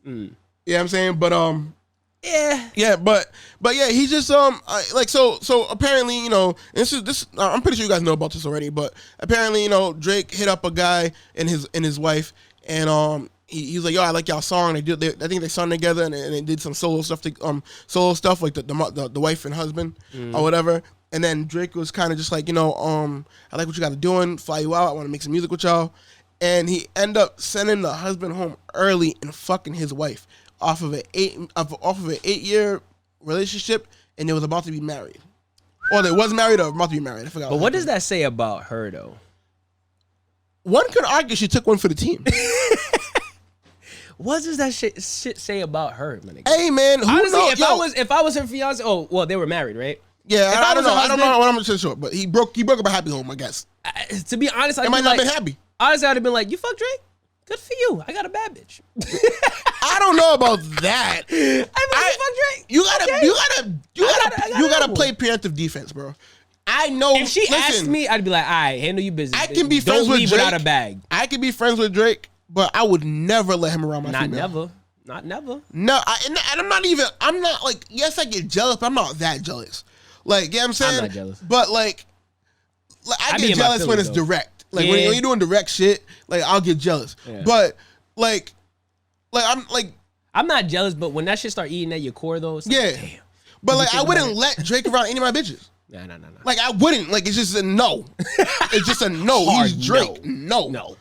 You know what I'm saying? But yeah, but yeah, he just so apparently, you know, this I'm pretty sure you guys know about this already, but apparently, you know, Drake hit up a guy and his wife, and he's like, yo, I like y'all song. I think they sung together, and they did some solo stuff like the wife and husband or whatever. And then Drake was kind of just like, you know, I like what you guys are doing, fly you out, I want to make some music with y'all. And he ended up sending the husband home early and fucking his wife off of an 8-year relationship, and they was about to be married. Or they was married or about to be married. I forgot. But what does that say about her, though? One could argue she took one for the team. What does that shit say about her, my nigga? Hey, man, who honestly, knows? if I was her fiance, oh well, they were married, right? Yeah, I don't know. I don't know what I'm sure, but he broke up a happy home, I guess. To be honest, I might not have been happy. Honestly, I'd have been like, you fuck Drake? Good for you. I got a bad bitch. I don't know about that. I fuck Drake. You gotta play preemptive defense, bro. I know. If she asked me, I'd be like, all right, handle your business. I can be friends with Drake without a bag. I can be friends with Drake, but I would never let him around my female. Not never. No, and I'm not like, yes, I get jealous, but I'm not that jealous. Like, you know what I'm saying? I'm not jealous. But like I get jealous when it's direct. Like, when you're doing direct shit, like, I'll get jealous. Yeah. But like I'm not jealous, but when that shit start eating at your core, though, it's like, damn. But like, I wouldn't let Drake around any of my bitches. No. Like, I wouldn't. Like, it's just a no. It's just a no. He's Drake. No.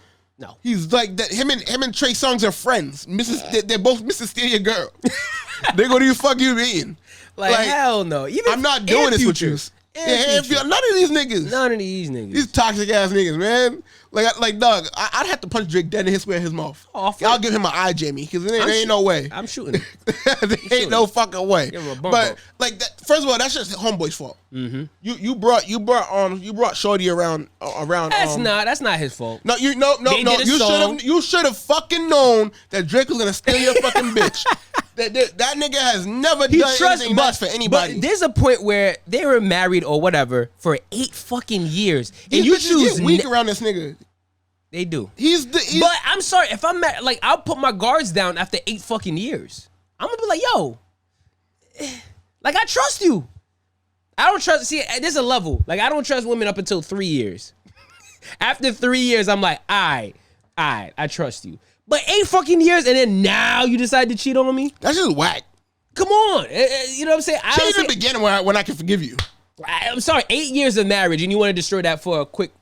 He's like that. Him and Trey Songz are friends. They're both Mrs. Steal Your Girl. They go to you, fuck you mean. Like, hell no. I'm not doing this with you. None of these niggas. These toxic ass niggas, man. Like, dog, I'd have to punch Drake dead in his square his mouth. I'll give him an eye, Jamie, because there ain't no way. I'm shooting. There ain't no fucking way. But like, first of all, that's just homeboy's fault. Mm-hmm. You brought Shorty around. That's not his fault. No. You should have fucking known that Drake was gonna steal your fucking bitch. That nigga has never done anything nice for anybody. But there's a point where they were married or whatever for 8 fucking years, and you choose weak around this nigga. They do. But I'm sorry, if I'm mad, like, I'll put my guards down after 8 fucking years. I'm gonna be like, yo, like, I trust you. I don't trust. See, there's a level. Like, I don't trust women up until 3 years. After 3 years, I'm like, I trust you. But 8 fucking years, and then now you decide to cheat on me? That's just whack. Come on. You know what I'm saying? Cheat in the beginning when I can forgive you. I'm sorry, 8 years of marriage, and you want to destroy that for a quick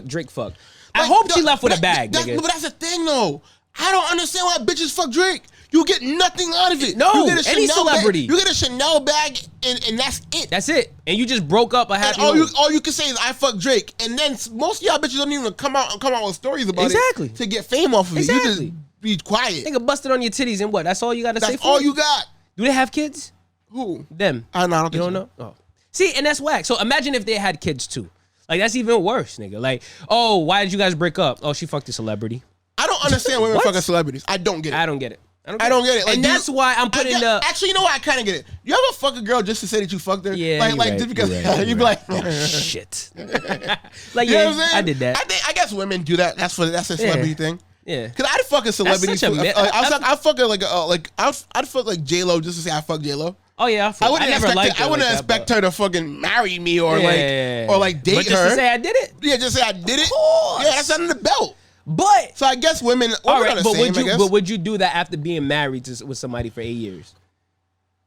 Drake fuck. I hope she left with a bag, nigga. But that's the thing, though. I don't understand why bitches fuck Drake. You get nothing out of it. No, you get any celebrity. You get a Chanel bag, and that's it. That's it. And you just broke up a happy home. All you can say is, I fuck Drake. And then most of y'all bitches don't even come out with stories about it to get fame off of it. You just be quiet. Nigga busted on your titties and what? That's all you got to say for That's all you got. Do they have kids? Who? Them. I don't know. Oh. See, and that's whack. So imagine if they had kids too. Like, that's even worse, nigga. Like, oh, why did you guys break up? Oh, she fucked a celebrity. I don't understand women fucking celebrities. I don't get it. I don't get it. I don't get it. Like, and that's why I'm putting Actually, you know what? I kind of get it. You ever fuck a girl just to say that you fucked her? Yeah, like right, just because you'd be like, shit. Like, you know yeah, what I'm saying? I did that. I guess women do that. That's a celebrity thing. Yeah. Cause I'd fuck a celebrity. I'd fuck her I'd fuck like J-Lo just to say I fucked J-Lo. Oh yeah, I wouldn't expect her to fucking marry me or date but her. Just to say I did it. Yeah, just say I did it. Course. Yeah, that's under the belt. But so I guess women. All right, but would you do that after being married with somebody for 8 years?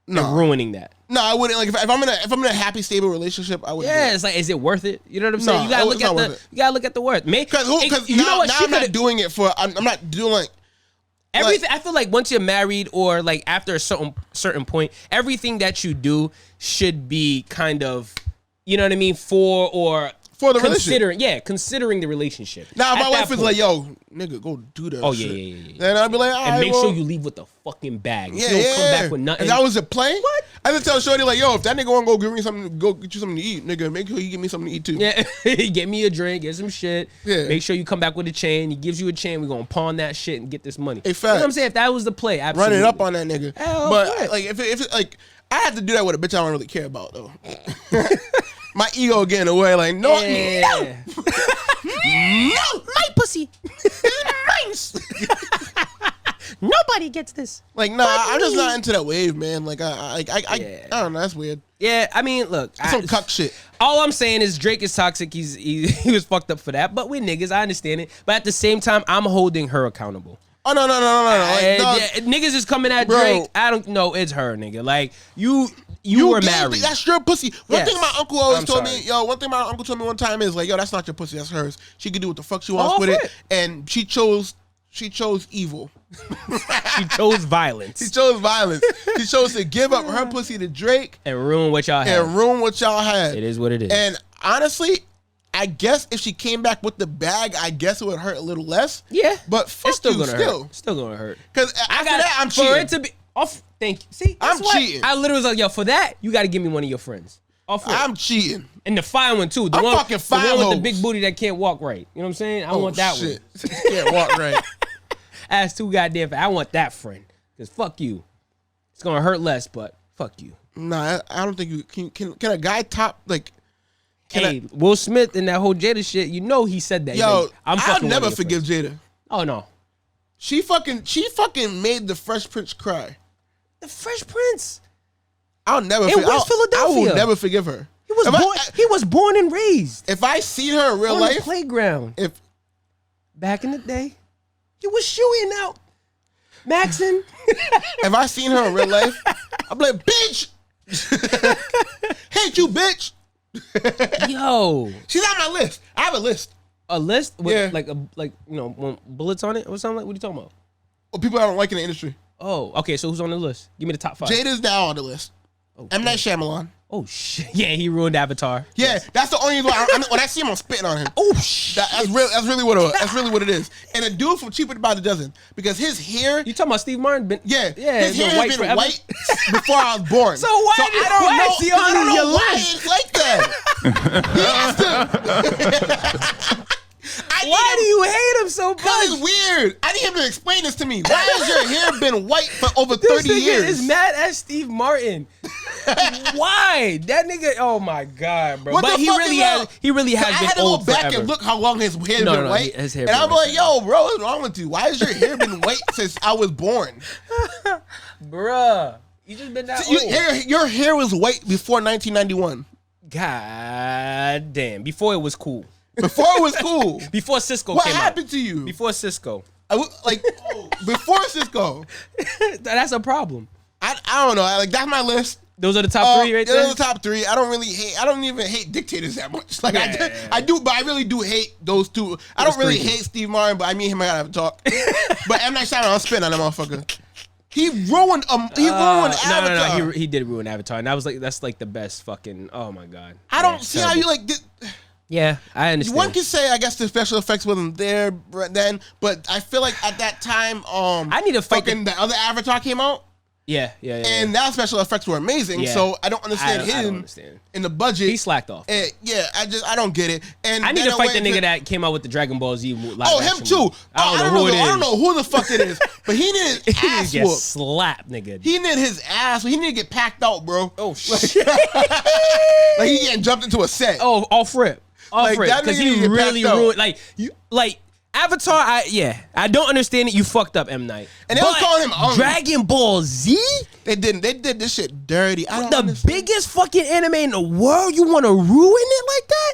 No, and ruining that. No, I wouldn't. Like if I'm in a happy, stable relationship, I would. Yeah, it's like, is it worth it? You know what I'm saying? No, you gotta look at the worth. Because you know what? Now I'm not doing it for. I'm not doing like. Everything. I feel like once you're married or like after a certain point, everything that you do should be kind of, you know what I mean, for the relationship. Considering the relationship. Now, if my wife is like, yo, nigga, go do that. Oh, shit. Yeah. Then I'd be like, all right, and make sure you leave with the fucking bag. Yeah, you don't come back with nothing. If that was a play, what? I would tell Shorty like, yo, if that nigga want to go give me something, go get you something to eat, nigga, make sure you give me something to eat too. Yeah, get me a drink, get some shit. Yeah. Make sure you come back with a chain. He gives you a chain. We're gonna pawn that shit and get this money. Hey, facts. You know what I'm saying? If that was the play, absolutely. Run it up on that nigga. But like, if it like, I have to do that with a bitch I don't really care about though. My ego getting away, like, no, my pussy is mine. Nobody gets this. Like, nah, I'm just not into that wave, man. Like, I don't know, that's weird. Yeah, I mean, look, some cuck shit. All I'm saying is Drake is toxic. He was fucked up for that, but we niggas, I understand it. But at the same time, I'm holding her accountable. Oh no! Like, niggas is coming at Drake. I don't know. It's her, nigga. Like you were married. That's your pussy. One thing my uncle always told me, one thing my uncle told me one time is like, yo, that's not your pussy. That's hers. She could do what the fuck she wants with it, and she chose evil. She chose violence. She chose to give up her pussy to Drake and ruin what y'all had. It is what it is. And honestly, I guess if she came back with the bag, I guess it would hurt a little less. Yeah, but fuck it's still you, gonna hurt. Still gonna hurt. Because I'm cheating. For it to be off. Thank you. See, I'm cheating. I literally was like, yo, for that, you got to give me one of your friends. I'm cheating. And the fine one too. The one with the big booty that can't walk right. You know what I'm saying? I want that one. Can't walk right. That's too goddamn. I want that friend. Cause fuck you. It's gonna hurt less, but fuck you. Nah, I don't think you can a guy top like. Will Smith and that whole Jada shit, you know he said that. Yo, I'll never forgive Jada. Oh no. She fucking made the Fresh Prince cry. The Fresh Prince? I'll never in West Philadelphia. I will never forgive her. He was born and raised. If I seen her in real life. On the playground. Back in the day, you was shooting out. Maxon. If I seen her in real life, I'm like, bitch. Hate you, bitch. Yo, she's on my list. I have a list. A list with bullets on it or something. Like, what are you talking about? Well, people I don't like in the industry. Oh, okay. So who's on the list? Give me the top 5. Jada's now on the list. M. Night Shyamalan. Oh shit! Yeah, he ruined Avatar. Yeah, yes. That's the only reason when I see him, I'm spitting on him. Oh shit! That's really what it is. And a dude from Cheaper by the Dozen, because his hair. You talking about Steve Martin? Yeah. His hair has been white before I was born. So I don't know why it's like that. Why do you hate him so much? Because it's weird. I need him to explain this to me. Why has your hair been white for over 30 years? This nigga is mad at Steve Martin. Why? That nigga, oh my God, bro. But he really has been old forever. I had to go back and look how long his hair been white. His hair and I'm like, yo, bro, what's wrong with you? Why has your hair been white since I was born? Bruh. You just been that old. Your hair was white before 1991. God damn. Before it was cool. Before it was cool. Before Cisco came out. What happened to you? Before Cisco. Before Cisco. That's a problem. I don't know. That's my list. Those are the top 3 right there? Those are the top 3. I don't even hate dictators that much. Like I do, but I really do hate those two. I don't really hate Steve Martin, but I mean him, I gotta have a talk. But M. Night Shyamalan, I'll spin on that motherfucker. He ruined Avatar. No, he did ruin Avatar. And that's like the best fucking, oh my God. I don't see how you like this. Yeah, I understand. One can say, I guess the special effects wasn't there then, but I feel like at that time, I need to fucking the other Avatar came out, Yeah. And that special effects were amazing. Yeah. So I don't understand him in the budget. He slacked off. Yeah, I don't get it. And I need to fight the nigga that came out with the Dragon Ball Z live him too. Movie. I don't know who the fuck it is, but he needed his ass get whooped. slapped, nigga. He needed his ass. He needed to get packed out, bro. Oh shit! Like he getting jumped into a set. Oh, off rip, because he really ruined. Like Avatar. I don't understand it. You fucked up, M. Night. And they was calling him Dragon Ball Z. They didn't. They did this shit dirty. I don't The understand. biggest fucking anime in the world. You want to ruin it like that?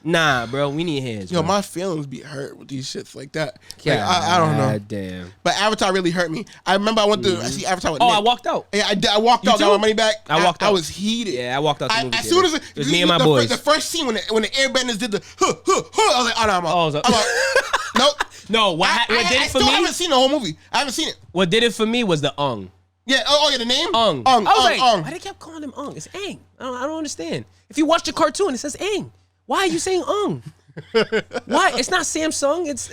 Nah, bro. We need hands. Yo, bro. my feelings be hurt with these shits like that. Like, I don't know. Damn. But Avatar really hurt me. I remember I went to see Avatar with Nick. I walked out. Yeah, I walked out. Got my money back. I walked out. I was heated. Yeah, I walked out the movie as soon as it was me and my boys. The first scene when the airbenders did the I was like, oh no, I'm out. Nope. No, what did it for me? I haven't seen the whole movie. I haven't seen it. What did it for me was the Ung. Yeah. Yeah. The name. Ung. I was like, Ung. why they kept calling him Ung? It's Aang. I don't understand. If you watch the cartoon, it says Aang. Why are you saying Ung? Why? It's not Samsung. It's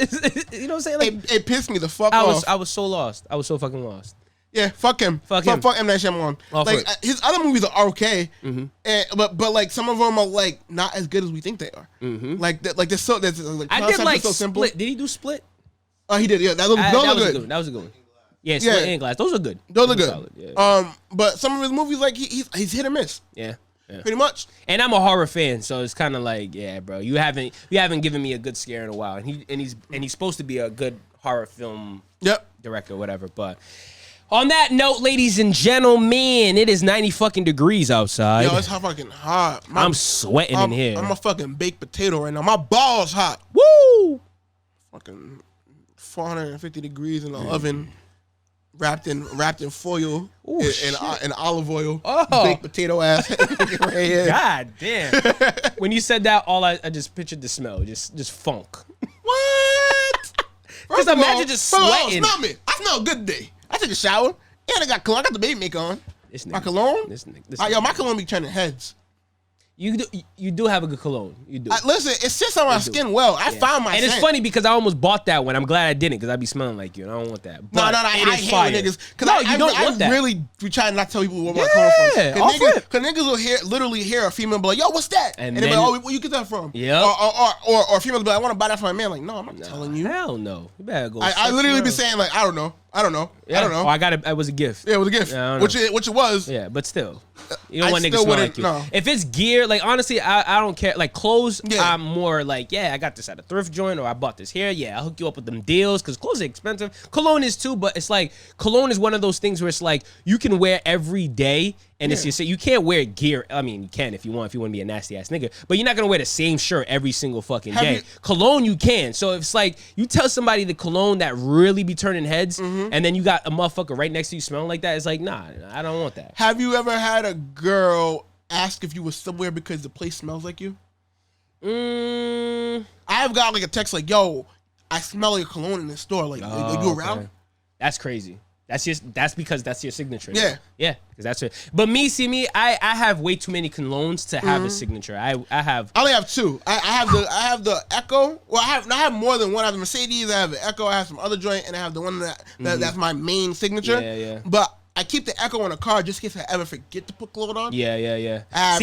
you know what I'm saying? Like, it pissed me the fuck off. I was so lost. I was so fucking lost. Yeah, fuck him. Fuck M. Night Shyamalan. Like his other movies are okay, but like some of them are like not as good as we think they are. Like they're so. I did like so simple. Split. Did he do Split? Oh, he did. Yeah, those are good. That was a good one. Yeah, Split and Glass. Those are good. Those are good. Solid. Yeah. But some of his movies, like he's hit or miss. Yeah. Pretty much. And I'm a horror fan, so it's kind of like, yeah, bro, you haven't given me a good scare in a while, and he's supposed to be a good horror film director, whatever. But on that note, ladies and gentlemen, it is 90 fucking degrees outside. Yo, it's fucking hot. I'm sweating in here. I'm a fucking baked potato right now. My balls hot. Woo! Fucking 450 degrees in the oven. Wrapped in foil and olive oil. Baked potato ass. Right here. God damn. When you said that, I just pictured the smell. Just funk. What? Because imagine just sweating. Smell me. I smell good today. I took a shower. And I got cologne. I got the baby makeup on. My cologne? Yo, my cologne be turning heads. You do have a good cologne. You do. Listen, it sits on my skin well. I found my And scent. it's funny because I almost bought that one. I'm glad I didn't because I'd be smelling like you, and I don't want that. No, I hate niggas. No, you don't want that. I really be trying not to tell people where my cologne from. Because niggas will literally hear a female be like, yo, what's that? And they're like, where you get that from? Yeah. Or females be like, I want to buy that for my man. Like, no, I'm not telling you. Hell no. You better go. I literally be saying like, I don't know. Yeah. Oh, I got it. It was a gift. Yeah, it was a gift. Yeah, which it was. Yeah, but still. You don't want niggas smell like you. No. If it's gear, like honestly, I don't care. Like clothes, I'm more like, I got this at a thrift joint or I bought this here. Yeah, I'll hook you up with them deals because clothes are expensive. Cologne is too, but it's like cologne is one of those things where it's like you can wear every day and it's your, you can't wear gear. I mean, you can if you want to be a nasty ass nigga, but you're not gonna wear the same shirt every single fucking day. Cologne you can. So if it's like you tell somebody the cologne that really be turning heads, and then you got a motherfucker right next to you smelling like that, it's like, nah, I don't want that. Have you ever had a girl ask if you were somewhere because the place smells like you? I've got like a text like, yo, I smell your cologne in the store. Like, are you around? Okay. That's crazy. That's because that's your signature. Yeah. Yeah. Because that's it. But me, I have way too many colognes to have a signature. I only have two. I have the Echo. Well, I have more than one. I have the Mercedes, I have the Echo, I have some other joint, and I have the one that's my main signature. Yeah. But I keep the Echo in the car just in case I ever forget to put cologne on. Yeah. I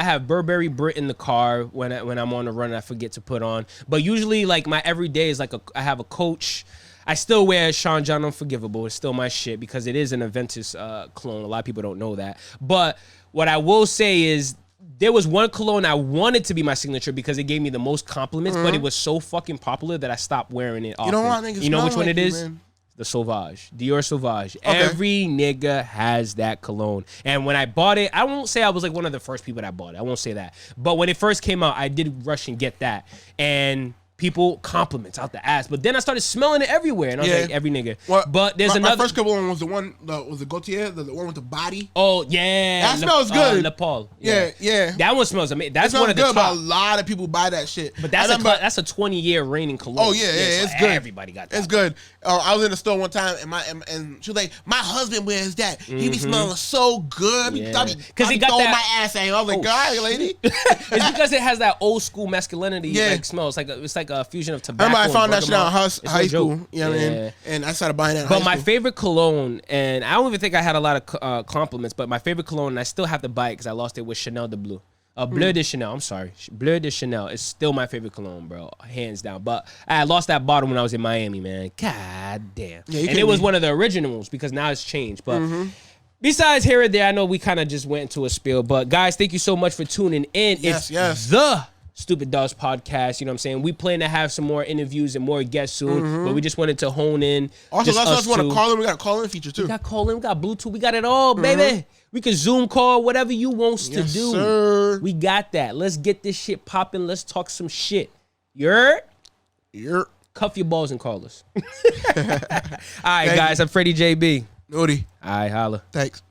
have Burberry Brit in the car when I'm on the run and I forget to put on. But usually like my everyday is like I have a Coach. I still wear Sean John Unforgivable. It's still my shit because it is an Aventus cologne. A lot of people don't know that. But what I will say is there was one cologne I wanted to be my signature because it gave me the most compliments, but it was so fucking popular that I stopped wearing it often. You know which one it is? Man. The Sauvage. Dior Sauvage. Okay. Every nigga has that cologne. And when I bought it, I won't say I was like one of the first people that bought it. I won't say that. But when it first came out, I did rush and get that. And people compliments out the ass, but then I started smelling it everywhere, and I was like, every nigga. But there's another. My first couple one was the Gaultier, the one with the body. Oh yeah, that smells good. Nepal. Yeah. That one smells amazing. That's one of the top. But a lot of people buy that shit. But that's a 20-year reigning cologne. Oh yeah, it's good. Everybody got that. It's good. I was in the store one time, and she was like, "My husband wears that. He be smelling so good. Because he got that my ass. I was like, "God, lady." It's because it has that old school masculinity like smell. It's like like a fusion of tobacco. I found that shit out in It's high no school. joke. You know what I mean? And I started buying that in But high my school. favorite cologne, and I don't even think I had a lot of compliments, but my favorite cologne, and I still have to buy it because I lost it, was Chanel de Bleu. Bleu de Chanel, I'm sorry. Bleu de Chanel is still my favorite cologne, bro. Hands down. But I lost that bottle when I was in Miami, man. God damn. Yeah, and it was one of the originals because now it's changed. But besides here and there, I know we kind of just went into a spiel. But guys, thank you so much for tuning in. Yes, It's the Stupid Dawgs Podcast. You know what I'm saying? We plan to have some more interviews and more guests soon. But we just wanted to hone in. Also, just let's want to two. call in. We got a call in feature too. We got call in, we got Bluetooth, we got it all, baby. We can Zoom call, whatever you wants to do. Sir. We got that. Let's get this shit popping. Let's talk some shit. You heard? You're Cuff your balls and call us. All right, guys. I'm Freddie JB. Naughty. All right, holla. Thanks.